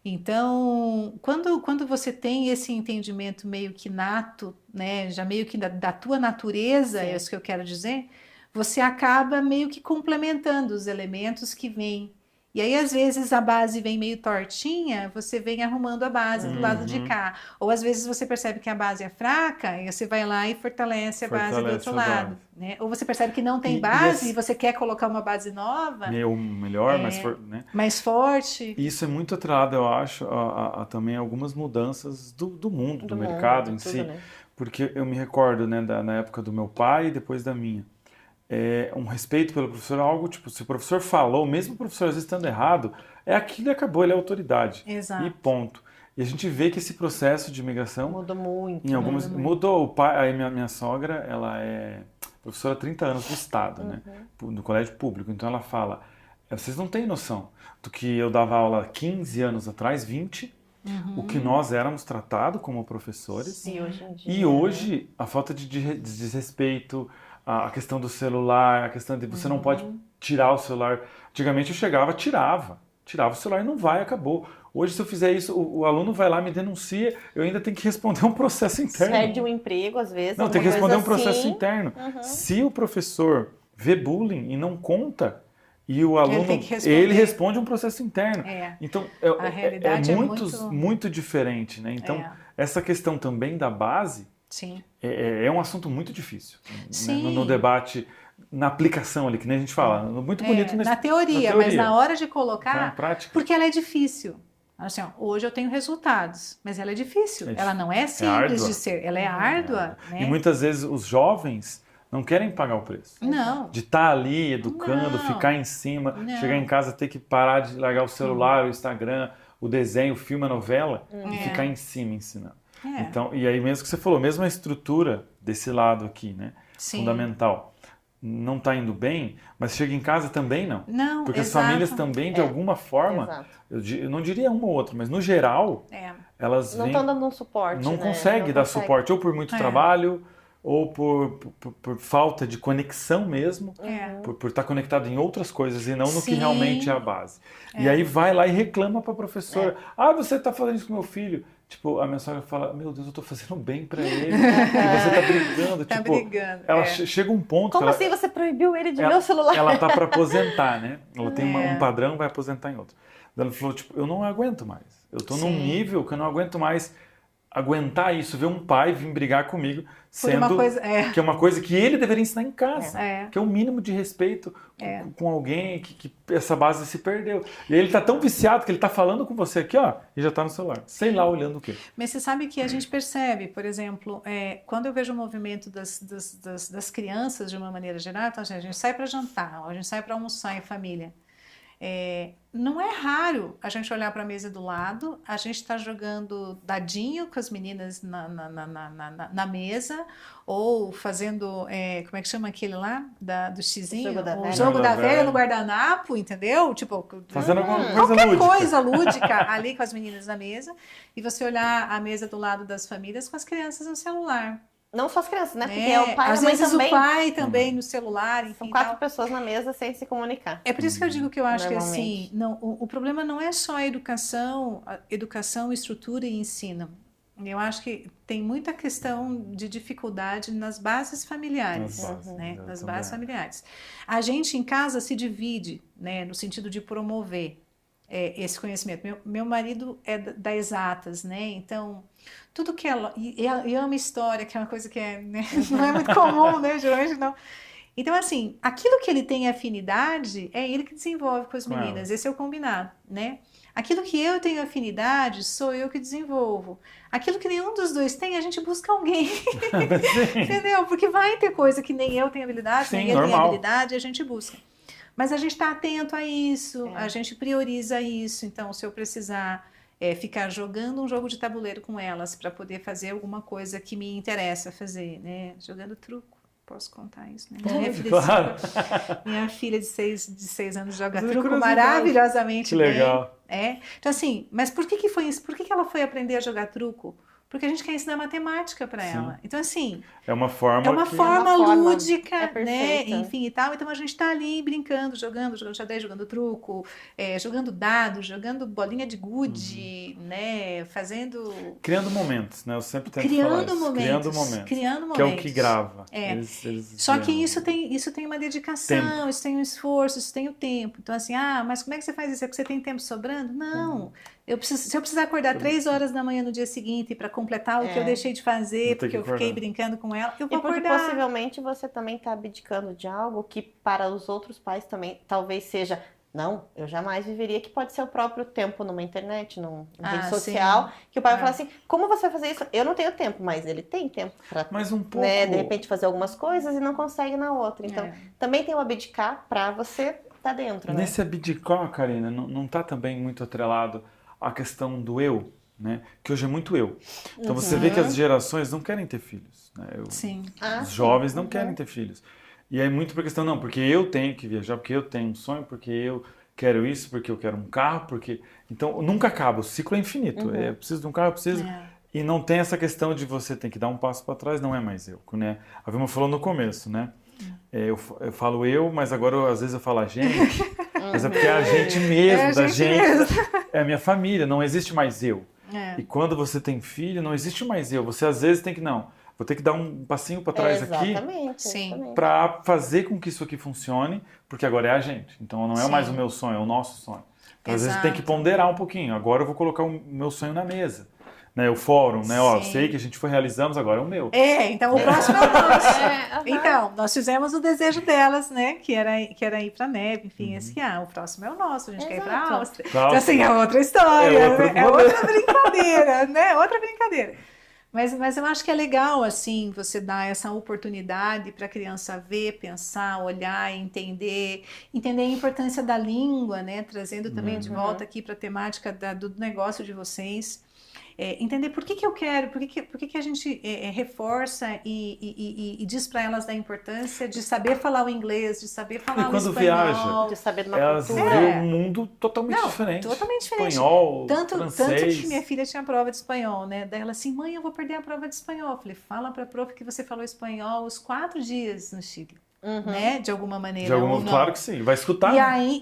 Então, quando você tem esse entendimento meio que nato, né, já meio que da tua natureza, é isso que eu quero dizer, você acaba meio que complementando os elementos que vêm. E aí, às vezes, a base vem meio tortinha, você vem arrumando a base do lado de cá. Ou, às vezes, você percebe que a base é fraca, e você vai lá e fortalece a base do outro lado. Né? Ou você percebe que não tem base e você quer colocar uma base nova. Melhor, né? Mais forte. Isso é muito atrelado, eu acho, a também algumas mudanças do mundo, do mercado em si. Né? Porque eu me recordo, né, na época do meu pai e depois da minha. Um respeito pelo professor, algo tipo, se o professor falou, mesmo o professor às vezes estando errado, é aquilo e acabou, ele é autoridade. Exato. E ponto. E a gente vê que esse processo de migração mudou muito. Mudou. O pai, aí minha sogra, ela é professora há 30 anos do Estado, né? No colégio público. Então ela fala, vocês não têm noção do que eu dava aula 15 anos atrás, 20, o que nós éramos tratados como professores. E hoje em dia, e hoje, a falta de desrespeito, a questão do celular, a questão de você não pode tirar o celular. Antigamente eu chegava, tirava o celular e não vai, acabou. Hoje, se eu fizer isso, o aluno vai lá, me denuncia, eu ainda tenho que responder um processo interno. Perde um emprego, às vezes. Não, tem que responder um processo interno. Se o professor vê bullying e não conta, e o aluno, ele responde um processo interno. Então, a realidade muito diferente, né? Então, essa questão também da base, sim, é um assunto muito difícil, né? No debate, na aplicação ali, que nem a gente fala, muito bonito na teoria, mas na hora de colocar, porque ela é difícil. Assim, hoje eu tenho resultados, mas ela é difícil, ela não é simples de ser, ela é árdua. Né? E muitas vezes os jovens não querem pagar o preço. Não. De estar ali educando, ficar em cima, chegar em casa ter que parar de largar o celular, o Instagram, o desenho, o filme, a novela, e ficar em cima ensinando. Então, e aí mesmo que você falou, mesmo a estrutura desse lado aqui, né, fundamental, não está indo bem, mas chega em casa também não. Não, porque as famílias também, de alguma forma, eu não diria uma ou outra, mas no geral, elas não estão dando um suporte. Não conseguem dar suporte, ou por muito trabalho, ou por falta de conexão mesmo, por estar conectado em outras coisas e não no que realmente é a base. E aí vai lá e reclama para a professora, você está fazendo isso com meu filho. Tipo, a minha sogra fala, meu Deus, eu tô fazendo bem pra ele. E você tá brigando. Tá tipo, brigando. Ela chega um ponto... Como assim você proibiu ele de ver o celular? Ela tá pra aposentar, né? Ela tem um padrão, vai aposentar em outro. Ela falou, tipo, eu não aguento mais. Eu tô num nível que eu não aguento mais aguentar isso, ver um pai vir brigar comigo, sendo que é uma coisa que ele deveria ensinar em casa, que é o mínimo de respeito com alguém que essa base se perdeu. E aí ele tá tão viciado que ele tá falando com você aqui, ó, e já tá no celular, sei lá olhando o quê. Mas você sabe que a gente percebe, por exemplo, quando eu vejo o movimento das crianças de uma maneira geral, então, a gente sai para jantar, a gente sai para almoçar em família. Não é raro a gente olhar para a mesa do lado, a gente está jogando dadinho com as meninas na mesa, ou fazendo, como é que chama aquele lá, do xizinho? O jogo da velha no guardanapo, entendeu? Tipo, fazendo alguma coisa qualquer lúdica. coisa lúdica ali com as meninas na mesa, e você olhar a mesa do lado das famílias com as crianças no celular. Não só as crianças, né? Porque é o pai e a às mãe vezes também. o pai também no celular, enfim. São 4 tal. pessoas na mesa sem se comunicar. É por isso que eu digo que eu acho que Normalmente. assim, não, o problema não é só a educação, estrutura e ensino. Eu acho que tem muita questão de dificuldade nas bases familiares, Nas bases, né? eu Nas também bases acho. familiares. A gente em casa se divide, né? No sentido de promover esse conhecimento. Meu marido é da exatas, né? Então, tudo que ela... E ama história, que é uma coisa que né? Não é muito comum, né? Geralmente não. Então, assim, aquilo que ele tem afinidade é ele que desenvolve com as Com meninas. elas. Esse é o combinado, né? Aquilo que eu tenho afinidade, sou eu que desenvolvo. Aquilo que nenhum dos dois tem, a gente busca alguém, Sim, entendeu? Porque vai ter coisa que nem eu tenho habilidade, sim, nem ele tem normal. habilidade, a gente busca. Mas a gente está atento a isso, É. a gente prioriza isso. Então, se eu precisar ficar jogando um jogo de tabuleiro com elas para poder fazer alguma coisa que me interessa fazer, né? Jogando truco. Posso contar isso, né? Claro. Minha filha de 6 anos joga Mas é truco curiosidade. maravilhosamente Que bem. legal. Então, assim, mas por que foi isso? Por que ela foi aprender a jogar truco? Porque a gente quer ensinar matemática para Sim. ela. Então, assim, É uma forma é uma que... forma É uma forma, lúdica, é né? perfeita. Enfim e tal. Então a gente está ali brincando, jogando xadrez, jogando truco, jogando dados, jogando bolinha de gude, né? Fazendo. Criando momentos, né? Eu sempre tento falar Criando isso. momentos. Criando momentos. Criando momentos. Que é o que grava. É. Eles Só que veem. isso tem uma dedicação, isso tem um esforço, isso tem o tempo. Então, assim, mas como é que você faz isso? É porque você tem tempo sobrando? Não. Se eu precisar acordar 3 horas da manhã no dia seguinte para completar o que eu deixei de fazer, porque eu fiquei brincando com ela, eu vou E porque acordar. possivelmente você também está abdicando de algo que para os outros pais também talvez seja... Não, eu jamais viveria, que pode ser o próprio tempo numa internet, numa rede social, sim. que o pai vai falar assim, como você vai fazer isso? Eu não tenho tempo, mas ele tem tempo para, Mas um pouco... né, de repente fazer algumas coisas e não consegue na outra. Então, também tem o abdicar para você estar dentro, né? Nesse abdicar, Karina, não está também muito atrelado à questão do eu, né? Que hoje é muito eu. Então você vê que as gerações não querem ter filhos, né? Sim. Os jovens não querem ter filhos. E aí muito por questão, não, porque eu tenho que viajar, porque eu tenho um sonho, porque eu quero isso, porque eu quero um carro, porque... Então nunca acaba, o ciclo é infinito. Eu preciso de um carro, eu preciso... E não tem essa questão de você ter que dar um passo para trás, não é mais eu, né? A Vilma falou no começo, né? Eu falo eu, mas agora às vezes eu falo a gente, mas é porque é a gente mesmo, da gente, é a minha família, não existe mais eu. E quando você tem filho, não existe mais eu. Você às vezes tem que, vou ter que dar um passinho para trás aqui para fazer com que isso aqui funcione, porque agora é a gente. Então não é mais o meu sonho, é o nosso sonho. Então às vezes tem que ponderar um pouquinho. Agora eu vou colocar o meu sonho na mesa. Né, o fórum, né? Ó, sei que a gente realizamos, agora é o meu. Então o próximo é o nosso. Então, nós fizemos o desejo delas, né? Que era ir pra neve, enfim, o próximo é o nosso, a gente quer ir pra Áustria. Então, assim, é outra história, é outra brincadeira, né? Outra brincadeira. Mas eu acho que é legal, assim, você dar essa oportunidade para a criança ver, pensar, olhar, entender a importância da língua, né? Trazendo também de volta aqui para a temática do negócio de vocês. Entender por que eu quero, por que a gente reforça e diz para elas da importância de saber falar o inglês, de saber falar o espanhol. Viaja, de saber de uma elas cultura. vêem um mundo totalmente diferente. Totalmente diferente. Espanhol, tanto francês. que minha filha tinha prova de espanhol, né? Daí ela assim, mãe, eu vou perder a prova de espanhol. Eu falei, fala para a prof que você falou espanhol os 4 dias no Chile. Né? De alguma maneira. Claro que sim, vai escutar.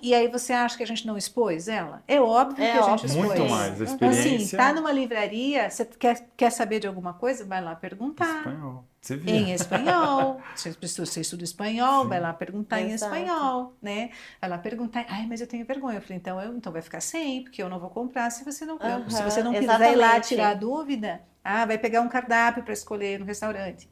E aí você acha que a gente não expôs ela? É óbvio que a gente expôs. Muito mais, a experiência. Assim, tá numa livraria, você quer saber de alguma coisa? Vai lá perguntar. Espanhol. Você vê. Em espanhol. Você estuda espanhol, vai lá perguntar em espanhol, né? Vai lá perguntar, mas eu tenho vergonha. Eu falei, então vai ficar sem, porque eu não vou comprar se você não se você não quiser ir lá tirar a dúvida, vai pegar um cardápio para escolher no restaurante.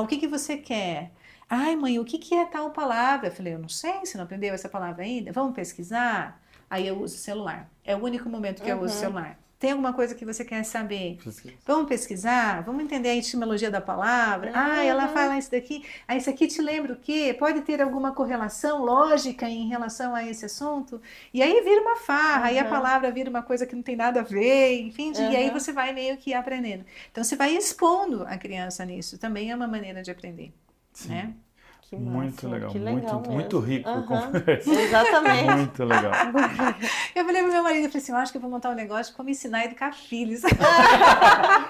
O que você quer? Ai, mãe, o que é tal palavra? Eu falei, eu não sei, você não aprendeu essa palavra ainda? Vamos pesquisar? Aí eu uso o celular. É o único momento que eu uso o celular. Tem alguma coisa que você quer saber? Vamos pesquisar? Vamos entender a etimologia da palavra? Ela fala isso daqui. Isso aqui te lembra o quê? Pode ter alguma correlação lógica em relação a esse assunto? E aí vira uma farra, aí a palavra vira uma coisa que não tem nada a ver, enfim, e aí você vai meio que aprendendo. Então você vai expondo a criança nisso. Também é uma maneira de aprender. Né? Que massa, Muito legal, que legal muito, mesmo. muito rico a Aham, conversa. exatamente. Muito legal. Eu falei pro meu marido, eu falei assim, eu acho que eu vou montar um negócio de como ensinar a educar filhos.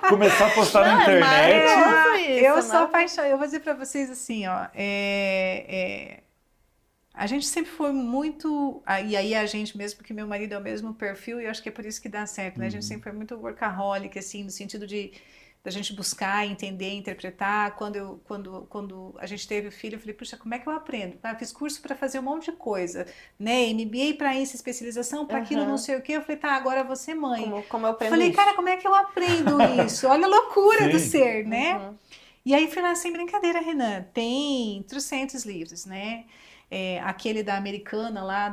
Começar a postar Não, na é internet. maravilhoso isso, Eu sou né? apaixonada, eu vou dizer para vocês assim, ó, a gente sempre foi muito, e aí a gente mesmo, porque meu marido é o mesmo perfil, e eu acho que é por isso que dá certo, né? A gente sempre foi muito workaholic, assim, no sentido de da gente buscar, entender, interpretar. Quando a gente teve o filho, eu falei, puxa, como é que eu aprendo? Ah, fiz curso para fazer um monte de coisa, né? MBA para isso, especialização para aquilo, não sei o quê. Eu falei, tá, agora você mãe. Como eu aprendo Falei, isso? cara, como é que eu aprendo isso? Olha a loucura do Sim. ser, né? E aí fui lá sem brincadeira, Renan. Tem 300 livros, né? Aquele da americana lá,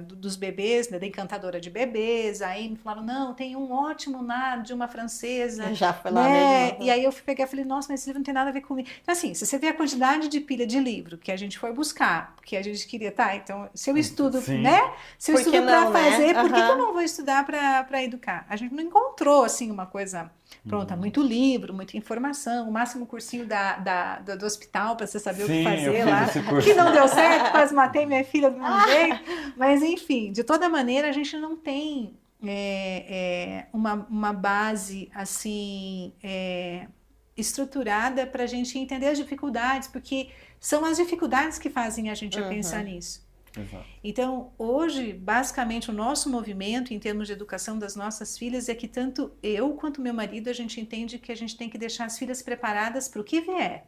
dos bebês, né? Da encantadora de bebês. Aí me falaram, não, tem um ótimo de uma francesa. Já foi lá Né? mesmo. E aí eu fui pegar e falei, nossa, mas esse livro não tem nada a ver comigo. Então, assim, se você vê a quantidade de pilha de livro que a gente foi buscar, porque a gente queria, tá, então, se eu estudo, Sim. né? Se eu Por que estudo para não, né? fazer, por que que eu Aham. não vou estudar para educar? A gente não encontrou, assim, uma coisa pronta, muito livro, muita informação, o máximo cursinho do hospital para você saber o que Sim, eu fazer fiz lá. esse curso. Que não deu certo, quase matei minha filha do mesmo jeito. Mas, enfim, de toda maneira, a gente não tem uma base, assim, estruturada para a gente entender as dificuldades, porque são as dificuldades que fazem a gente a pensar nisso. Exato. Então, hoje, basicamente, o nosso movimento em termos de educação das nossas filhas é que tanto eu quanto meu marido, a gente entende que a gente tem que deixar as filhas preparadas para o que vier.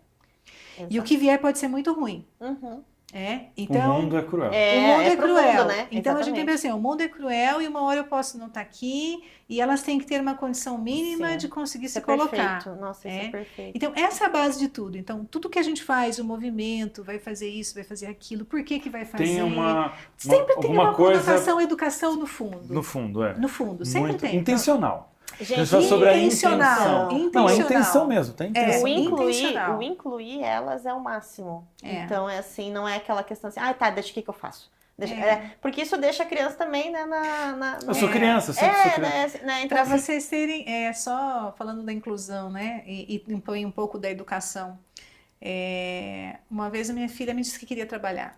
E o que vier pode ser muito ruim. Então, O mundo é cruel. o mundo é pro cruel. mundo, né? Então a gente tem que Exatamente. pensar assim, o mundo é cruel e uma hora eu posso não estar aqui e elas têm que ter uma condição mínima Sim. de conseguir Isso se é colocar. perfeito. Nossa, isso é perfeito. Então, essa é a base de tudo. Então, tudo que a gente faz, o movimento, vai fazer isso, vai fazer aquilo, por que que vai fazer? Tem Sempre tem alguma uma coisa conotação educação no fundo. no fundo, No fundo, sempre muito tem. intencional. Gente, A gente fala sobre a intencional. intenção. Não, é intenção mesmo, tem intenção. Intencional. O incluir elas é o máximo. É. Então, é assim, não é aquela questão assim, tá, deixa o que eu faço. Porque isso deixa a criança também, né, Eu sou criança, eu sempre sou criança. Né, então, Para assim, vocês terem, só falando da inclusão, né, e um pouco da educação. Uma vez a minha filha me disse que queria trabalhar.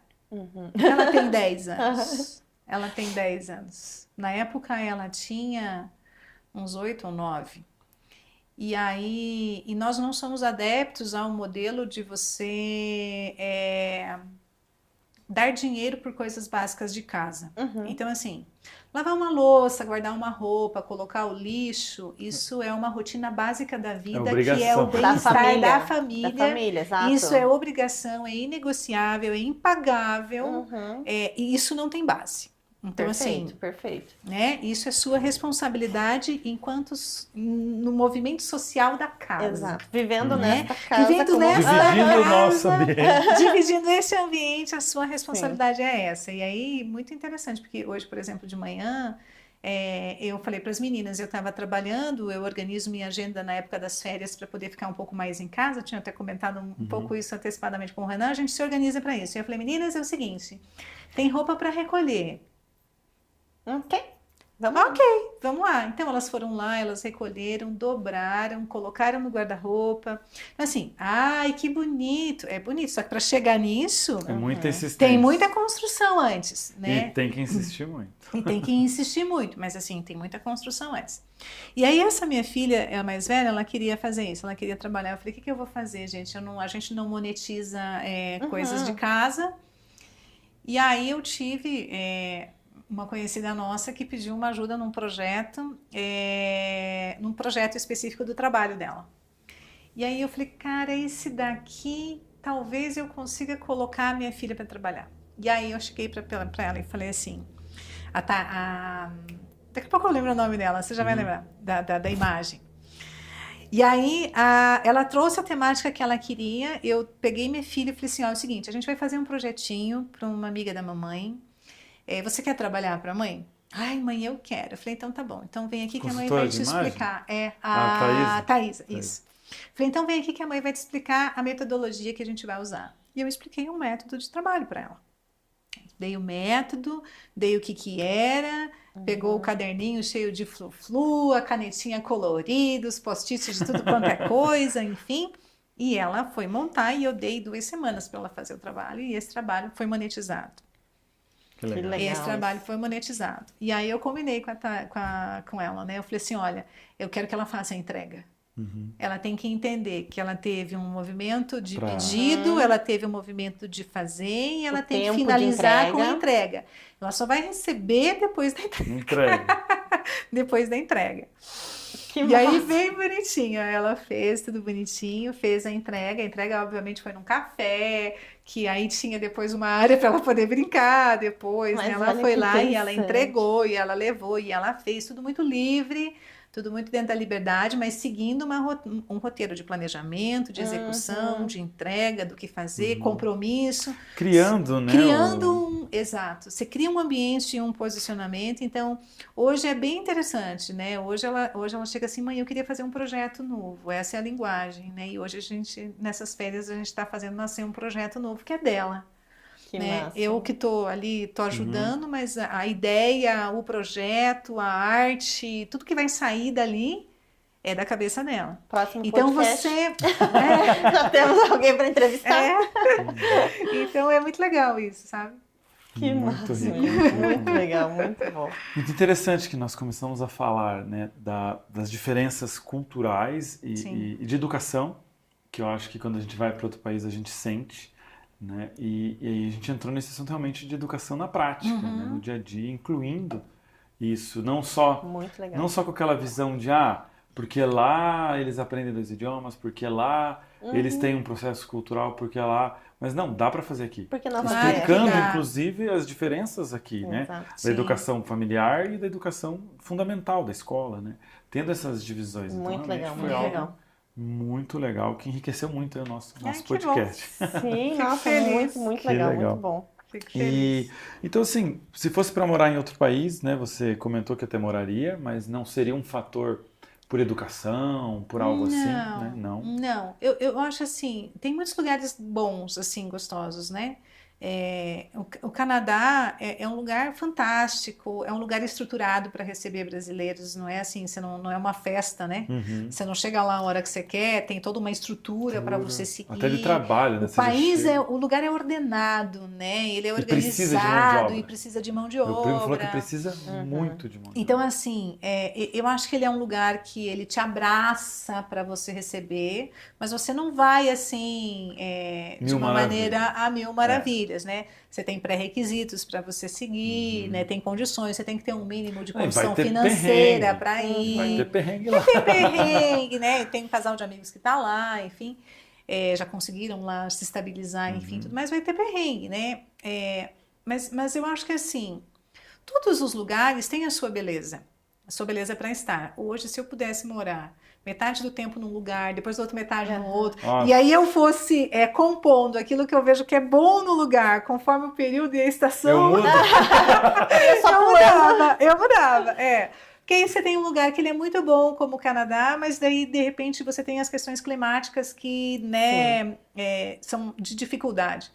Ela tem 10 anos. Ela tem 10 anos. Na época ela tinha uns 8 ou 9. E nós não somos adeptos ao modelo de você dar dinheiro por coisas básicas de casa. Então, assim, lavar uma louça, guardar uma roupa, colocar o lixo, isso é uma rotina básica da vida, que é o bem-estar da família. Da família, exato. Isso é obrigação, é inegociável, é impagável, e isso não tem base. Então, Perfeito, assim, perfeito. né, isso é sua responsabilidade no movimento social da casa. Exato. Vivendo né? nesta casa. Vivendo nessa Dividindo o casa, nosso ambiente. dividindo esse ambiente, a sua responsabilidade é essa. E aí, muito interessante, porque hoje, por exemplo, de manhã, eu falei para as meninas, eu estava trabalhando, eu organizo minha agenda na época das férias para poder ficar um pouco mais em casa, eu tinha até comentado um pouco isso antecipadamente com o Renan, a gente se organiza para isso. E eu falei, meninas, é o seguinte, tem roupa para recolher. Vamos lá. Então elas foram lá, elas recolheram, dobraram, colocaram no guarda-roupa. Assim, ai, que bonito. É bonito, só que para chegar nisso, É muita insistência. tem muita construção antes, né? E tem que insistir muito. E tem que insistir muito, mas assim, tem muita construção antes. E aí essa minha filha, a mais velha, ela queria fazer isso, ela queria trabalhar. Eu falei, o que eu vou fazer, gente? A gente não monetiza coisas de casa. E aí eu tive uma conhecida nossa que pediu uma ajuda num projeto específico do trabalho dela. E aí eu falei, cara, esse daqui talvez eu consiga colocar a minha filha para trabalhar. E aí eu cheguei para ela e falei assim, daqui a pouco eu lembro o nome dela, você já vai lembrar da imagem. E aí ela trouxe a temática que ela queria, eu peguei minha filha e falei assim, é o seguinte, a gente vai fazer um projetinho para uma amiga da mamãe. Você quer trabalhar para a mãe? Ai, mãe, eu quero. Eu falei, então tá bom. Então vem aqui que a mãe vai te explicar. A Thaísa, isso. Falei, então vem aqui que a mãe vai te explicar a metodologia que a gente vai usar. E eu expliquei um método de trabalho para ela. Dei o método, dei o que era, pegou o caderninho cheio de flu-flu, a canetinha colorida, os post-its de tudo quanto é coisa, enfim. E ela foi montar e eu dei 2 semanas para ela fazer o trabalho e esse trabalho foi monetizado. Que legal. legal. Esse trabalho foi monetizado. E aí eu combinei com ela, né? Eu falei assim, olha, eu quero que ela faça a entrega. Ela tem que entender que ela teve um movimento de pedido, ela teve um movimento de fazer e ela tem que finalizar com a entrega. Ela só vai receber depois da entrega. Depois da entrega. E aí veio bonitinho, ela fez tudo bonitinho, fez a entrega obviamente foi num café, que aí tinha depois uma área para ela poder brincar depois, né? Ela foi lá e ela entregou, e ela levou, e ela fez tudo muito livre, tudo muito dentro da liberdade, mas seguindo um roteiro de planejamento, de execução, de entrega, do que fazer, compromisso. Criando, né? Exato. Você cria um ambiente e um posicionamento. Então, hoje é bem interessante, né? Hoje ela chega assim, mãe, eu queria fazer um projeto novo. Essa é a linguagem, né? E hoje nessas férias, a gente está fazendo nascer um projeto novo que é dela. Né? Eu que estou ali, estou ajudando, mas a ideia, o projeto, a arte, tudo que vai sair dali é da cabeça dela. Próximo então podcast. Já temos alguém para entrevistar. Então é muito legal isso, sabe? Que massa. Muito legal, muito bom. Muito interessante que nós começamos a falar, né, das diferenças culturais e de educação, que eu acho que quando a gente vai para outro país a gente sente. Né? E aí a gente entrou nesse assunto realmente de educação na prática, né? No dia a dia, incluindo isso, não só com aquela visão de porque lá eles aprendem 2 idiomas, porque lá eles têm um processo cultural, porque lá, mas não, dá para fazer aqui. Porque não explicando inclusive as diferenças aqui, né? Da Sim. educação familiar e da educação fundamental da escola, né? Tendo essas divisões. Muito então, legal, foi muito algo legal. Muito legal, que enriqueceu muito o nosso podcast. Sim, nossa, muito legal, muito bom. Fico feliz. Então, assim, se fosse para morar em outro país, né, você comentou que até moraria, mas não seria um fator por educação, por algo assim, né? Não, eu acho assim, tem muitos lugares bons, assim, gostosos, né? O Canadá é um lugar fantástico, é um lugar estruturado para receber brasileiros, não é assim, você não é uma festa, né? Você não chega lá a hora que você quer, tem toda uma estrutura para você seguir. Até de trabalho, né? O lugar é ordenado, né? Ele é organizado e precisa de mão de obra. Meu primo falou que precisa muito de mão de obra. Então, assim, eu acho que ele é um lugar que ele te abraça para você receber, mas você não vai, assim, de uma maneira a mil maravilhas. Né? Você tem pré-requisitos para você seguir, né? Tem condições, você tem que ter um mínimo de condição financeira para ir. Vai ter perrengue lá. Vai ter perrengue, né? Tem um casal de amigos que está lá, enfim, já conseguiram lá se estabilizar, enfim, tudo mais, vai ter perrengue, né? Mas eu acho que assim, todos os lugares têm a sua beleza para estar. Hoje, se eu pudesse morar metade do tempo num lugar, depois outra metade no outro. E aí eu fosse compondo aquilo que eu vejo que é bom no lugar, conforme o período e a estação. Eu mudava. Porque aí você tem um lugar que ele é muito bom, como o Canadá, mas daí, de repente, você tem as questões climáticas que, né, são de dificuldade.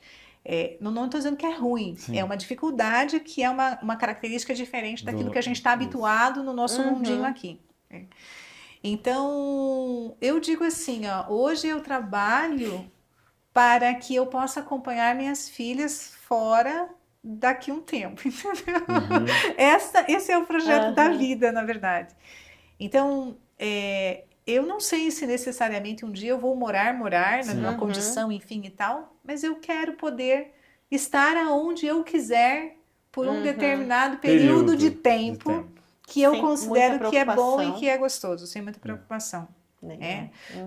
Não estou dizendo que é ruim, é uma dificuldade que é uma característica diferente daquilo que a gente está habituado no nosso mundinho aqui. Então, eu digo assim, hoje eu trabalho para que eu possa acompanhar minhas filhas fora daqui a um tempo, entendeu? Esse é o projeto da vida, na verdade. Então, eu não sei se necessariamente um dia eu vou morar numa condição, enfim e tal, mas eu quero poder estar aonde eu quiser por um determinado período de tempo. Que eu considero que é bom e que é gostoso, sem muita preocupação.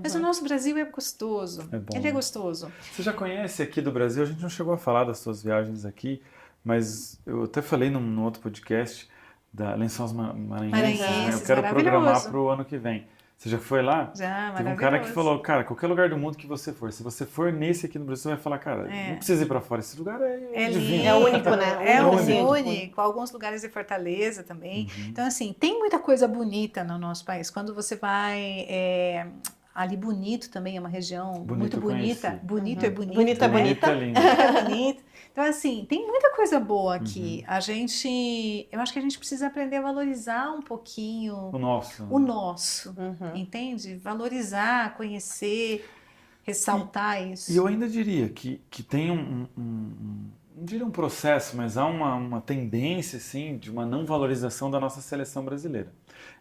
Mas o nosso Brasil é gostoso. Ele é gostoso. Você já conhece aqui do Brasil? A gente não chegou a falar das suas viagens aqui, mas eu até falei num outro podcast da Lençóis Maranhenses, né? Eu quero programar para o ano que vem. Você já foi lá? Já, Teve um cara que falou, cara, qualquer lugar do mundo que você for, se você for nesse aqui no Brasil, você vai falar, cara, não precisa ir pra fora, esse lugar é divino. É único, né? É único. Alguns lugares de Fortaleza também. Então, assim, tem muita coisa bonita no nosso país. Quando você vai... ali Bonito também é uma região muito bonita. Bonito é bonito. Bonito é bonita. É lindo. É bonito. Então, assim, tem muita coisa boa aqui. Eu acho que a gente precisa aprender a valorizar um pouquinho o nosso. entende? Valorizar, conhecer. ressaltar isso. E eu ainda diria que tem não diria um processo, mas há uma tendência, assim, de uma não valorização da nossa seleção brasileira.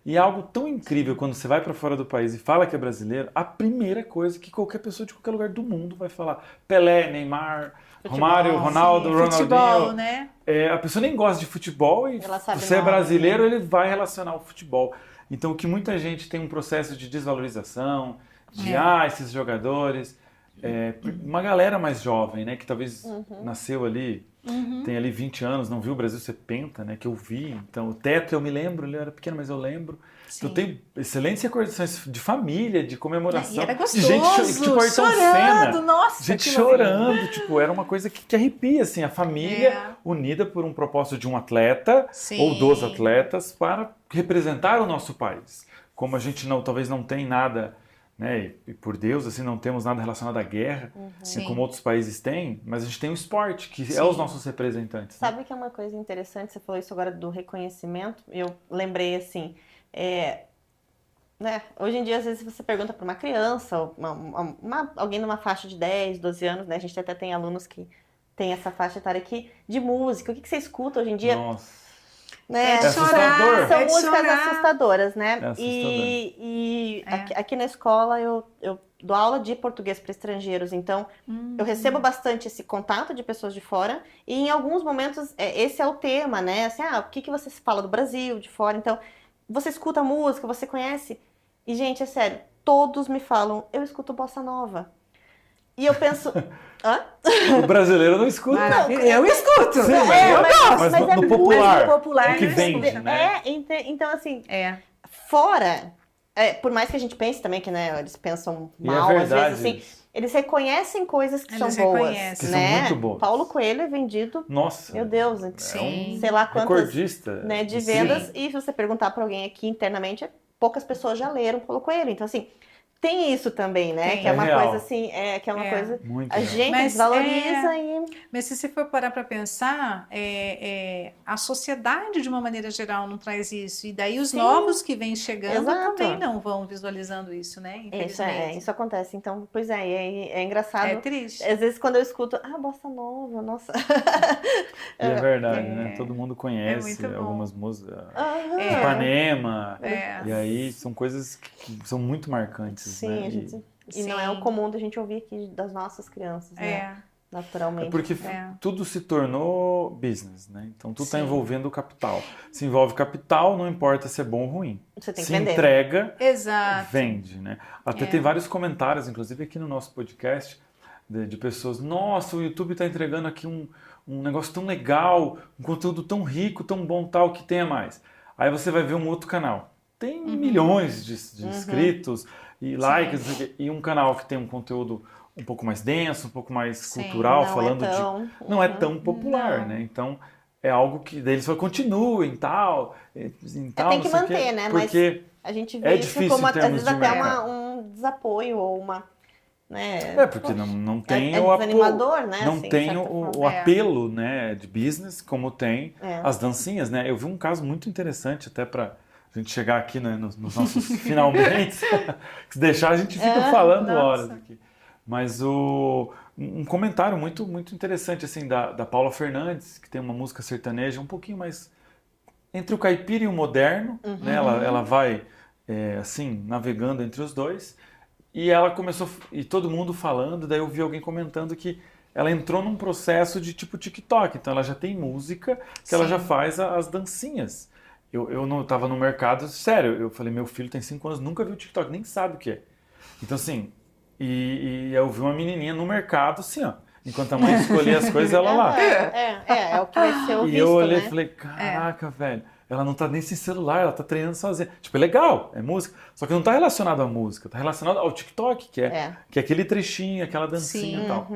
E é algo tão incrível quando você vai para fora do país e fala que é brasileiro, a primeira coisa que qualquer pessoa de qualquer lugar do mundo vai falar: Pelé, Neymar, Futebol, Romário, Ronaldo, sim, Ronaldinho. futebol, né? A pessoa nem gosta de futebol e Ela sabe você é nome, brasileiro, né? ele vai relacionar o futebol. Então, que muita gente tem um processo de desvalorização, de esses jogadores. Uma galera mais jovem, né, que talvez nasceu ali, tem ali 20 anos, não viu o Brasil ser penta, né, que eu vi. Então, o Teto, eu me lembro, ele era pequeno, mas eu lembro. Sim. Eu tenho excelentes recordações de família, de comemoração. E era gostoso, de gente, tipo, Ayrton chorando, Senna. nossa. Gente aquilo ali. chorando, tipo, era uma coisa que arrepia, assim, a família unida por um propósito de um atleta Sim. ou dos atletas para representar o nosso país. Como a gente talvez não tem nada, né, e por Deus, assim, não temos nada relacionado à guerra, Sim. como outros países têm, mas a gente tem o esporte, que Sim. é os nossos representantes. Né? Sabe que é uma coisa interessante, você falou isso agora do reconhecimento, eu lembrei assim, né, hoje em dia às vezes você pergunta para uma criança, ou alguém numa faixa de 10, 12 anos, né, a gente até tem alunos que tem essa faixa etária aqui, de música, o que você escuta hoje em dia? Nossa. Né? É de chorar, São é de músicas chorar. assustadoras, né? É assustador. E aqui na escola eu dou aula de português para estrangeiros, então eu recebo bastante esse contato de pessoas de fora e em alguns momentos esse é o tema, né? Assim, o que você fala do Brasil, de fora? Então, você escuta música, você conhece? E, gente, é sério, todos me falam, eu escuto bossa nova. E eu penso, hã? O brasileiro não escuta. Maravilha. Eu escuto. Sim, eu gosto. mas mas no é muito popular, popular, o que né? vende, né? Então assim, É. fora, por mais que a gente pense também que, né, eles pensam E é mal, às verdade vezes, assim, isso. eles reconhecem coisas que Eles são boas, reconhecem. Que são né? muito boas. Paulo Coelho é vendido, Nossa. meu Deus, Sim. sei lá quantas, Recordista. né, de Sim. vendas, e se você perguntar pra alguém aqui internamente, poucas pessoas já leram Paulo Coelho, então assim, tem isso também, né, Tem. que é uma É real. coisa assim, que é uma coisa, Muito a real. gente Mas desvaloriza Mas se você for parar para pensar, a sociedade, de uma maneira geral, não traz isso. E daí os Sim. novos que vêm chegando Exato. também não vão visualizando isso, né? Infelizmente. isso acontece, então, pois é engraçado. É triste. Às vezes quando eu escuto, bossa nova, nossa. E é verdade, né? Todo mundo conhece muito bom. algumas músicas. Aham. Ipanema. É. E aí são coisas que são muito marcantes, Sim, né? a gente, e não Sim. é o comum da gente ouvir aqui das nossas crianças, né? Naturalmente. É porque tudo se tornou business, né? Então tudo está Sim. envolvendo o capital. Se envolve capital, não importa se é bom ou ruim. Você tem que Se vender. entrega, Exato. vende, né? Até tem vários comentários, inclusive aqui no nosso podcast, de pessoas: nossa, o YouTube está entregando aqui um negócio tão legal, um conteúdo tão rico, tão bom, tal, que tenha mais. Aí você vai ver um outro canal. Tem milhões de inscritos e likes, não sei o quê, e um canal que tem um conteúdo um pouco mais denso, um pouco mais Sim, cultural, não falando é tão- de... Não é tão popular, Não. né? Então, é algo que daí eles falam: continuem, tal, em tal, tem que não sei o quê, manter, né? Mas Porque... a gente é vê isso difícil como, em às termos vezes, de até mercado. um desapoio ou uma... Né? porque não tem é o desanimador, né? não assim, de tem certa o forma. apelo, né, de business como tem É. as dancinhas, né? Eu vi um caso muito interessante até para a gente chegar aqui, né, nos nossos finalmente. Se deixar a gente fica falando nossa. horas aqui. Mas um comentário muito muito interessante assim da Paula Fernandes, que tem uma música sertaneja um pouquinho mais entre o caipira e o moderno, né? Ela vai assim navegando entre os dois. E ela começou, e todo mundo falando, daí eu vi alguém comentando que ela entrou num processo de tipo TikTok, então ela já tem música que ela Sim. já faz as dancinhas. Eu não estava no mercado, sério, eu falei: meu filho tem 5 anos, nunca viu TikTok, nem sabe o que é. Então assim, e eu vi uma menininha no mercado assim, ó, enquanto a mãe escolhia as coisas, ela lá. É o que vai ser o E visto, eu olhei e né? falei: caraca, velho, ela não tá nem sem celular, ela tá treinando sozinha. Tipo, é legal, é música, só que não tá relacionado à música, tá relacionado ao TikTok, que é aquele trechinho, aquela dancinha Sim. e tal.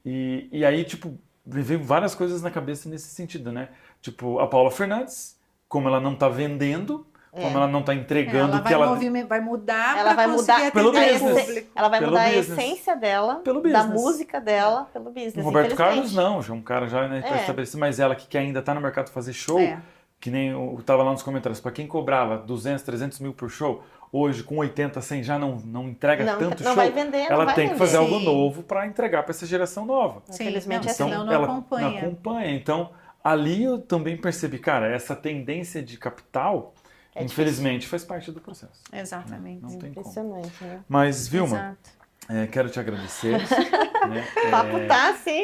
E aí, tipo, me veio várias coisas na cabeça nesse sentido, né? Tipo, a Paula Fernandes, como ela não tá vendendo, como ela não tá entregando Ela o que ela... vai mudar Ela vai conseguir mudar pelo atender o business. público. Ela vai Pelo mudar business. a essência dela, Pelo da business. música dela, pelo business. O Roberto Carlos infelizmente. não, já é um cara já, né, estabelecido, mas ela que ainda tá no mercado fazer show, É. que nem eu tava lá nos comentários, para quem cobrava 200, 300 mil por show, hoje com 80, 100 já não entrega tanto não show, vai vender, não ela vai tem que vender. fazer algo Sim. novo para entregar para essa geração nova. Sim, Infelizmente, não, assim, senão não ela acompanha. não acompanha. Então, ali eu também percebi, cara, essa tendência de capital, infelizmente, faz parte do processo. Exatamente. Não tem como. Impressionante, né? Mas, Vilma, Exato. quero te agradecer. Né? O papo tá assim.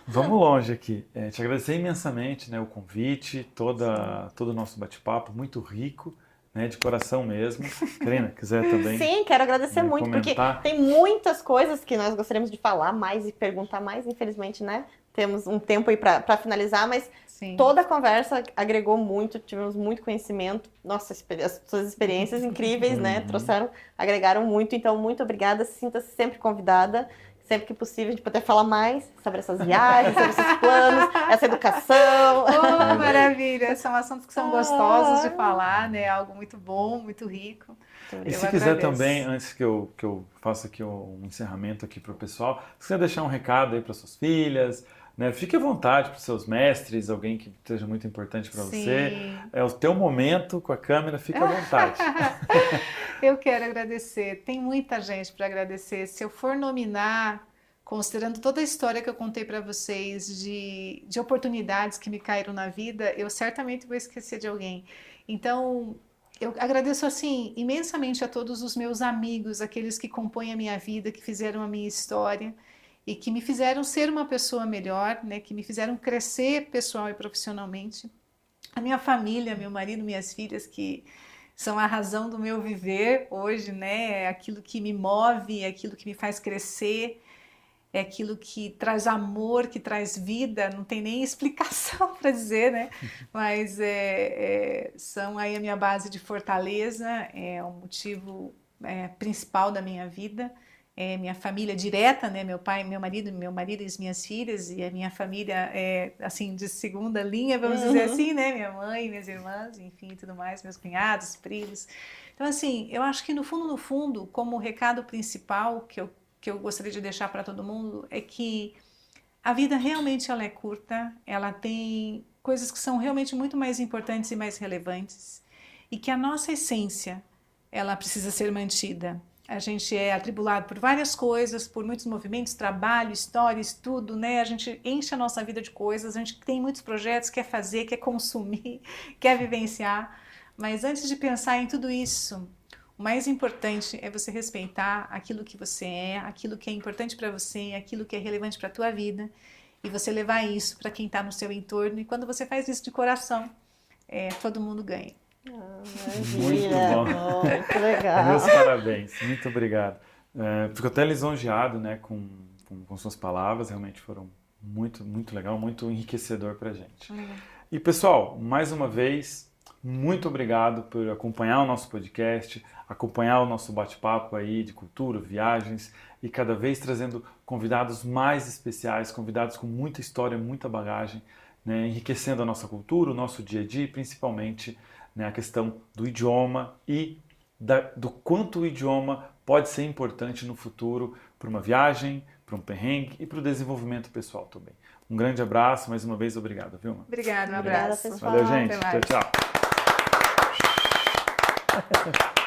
Vamos longe aqui. Te agradecer imensamente, né, o convite, todo o nosso bate-papo, muito rico, né, de coração mesmo. Karina, quiser também. Sim, quero agradecer muito, comentar. porque tem muitas coisas que nós gostaríamos de falar mais e perguntar mais, infelizmente, né? Temos um tempo aí para finalizar, mas Sim. toda a conversa agregou muito, tivemos muito conhecimento. Nossa, as suas experiências incríveis, né? Agregaram muito, então muito obrigada. Sinta-se sempre convidada. Sempre que possível, a gente poder falar mais sobre essas viagens, sobre esses planos, essa educação. Oh, maravilha! São assuntos que são gostosos de falar, né? Algo muito bom, muito rico. E se quiser também, antes que eu faça aqui um encerramento aqui para o pessoal, se quiser deixar um recado aí para suas filhas, né? Fique à vontade para os seus mestres, alguém que seja muito importante para você. É o teu momento com a câmera, fique à vontade. Eu quero agradecer. Tem muita gente para agradecer. Se eu for nominar, considerando toda a história que eu contei para vocês de oportunidades que me caíram na vida, eu certamente vou esquecer de alguém. Então, eu agradeço assim imensamente a todos os meus amigos, aqueles que compõem a minha vida, que fizeram a minha história e que me fizeram ser uma pessoa melhor, né? Que me fizeram crescer pessoal e profissionalmente. A minha família, meu marido, minhas filhas, que são a razão do meu viver hoje, né? É aquilo que me move, é aquilo que me faz crescer, é aquilo que traz amor, que traz vida, não tem nem explicação para dizer, né? Mas são aí a minha base de fortaleza, é o motivo principal da minha vida. Minha família direta, né? Meu pai, meu marido e as minhas filhas, e a minha família assim de segunda linha, vamos dizer assim, né? Minha mãe, minhas irmãs, enfim, tudo mais, meus cunhados, primos. Então, assim, eu acho que no fundo, como recado principal que eu gostaria de deixar para todo mundo é que a vida realmente ela é curta, ela tem coisas que são realmente muito mais importantes e mais relevantes, e que a nossa essência ela precisa ser mantida. A gente é atribulado por várias coisas, por muitos movimentos, trabalho, história, estudo, né? A gente enche a nossa vida de coisas, a gente tem muitos projetos, quer fazer, quer consumir, quer vivenciar. Mas antes de pensar em tudo isso, o mais importante é você respeitar aquilo que você é, aquilo que é importante para você, aquilo que é relevante para a tua vida, e você levar isso para quem está no seu entorno. E quando você faz isso de coração, todo mundo ganha. Muito bom. Muito legal. Meus parabéns, muito obrigado. Fico até lisonjeado, né, com suas palavras, realmente foram muito legal, muito enriquecedor para a gente. E pessoal, mais uma vez, muito obrigado por acompanhar o nosso podcast, acompanhar o nosso bate-papo aí de cultura, viagens, e cada vez trazendo convidados mais especiais, convidados com muita história, muita bagagem, né, enriquecendo a nossa cultura, o nosso dia a dia e principalmente, né, a questão do idioma e do quanto o idioma pode ser importante no futuro para uma viagem, para um perrengue e para o desenvolvimento pessoal também. Um grande abraço, mais uma vez, obrigado, Vilma. Obrigada, um abraço. Obrigada, pessoal. Valeu, gente. Tchau, tchau.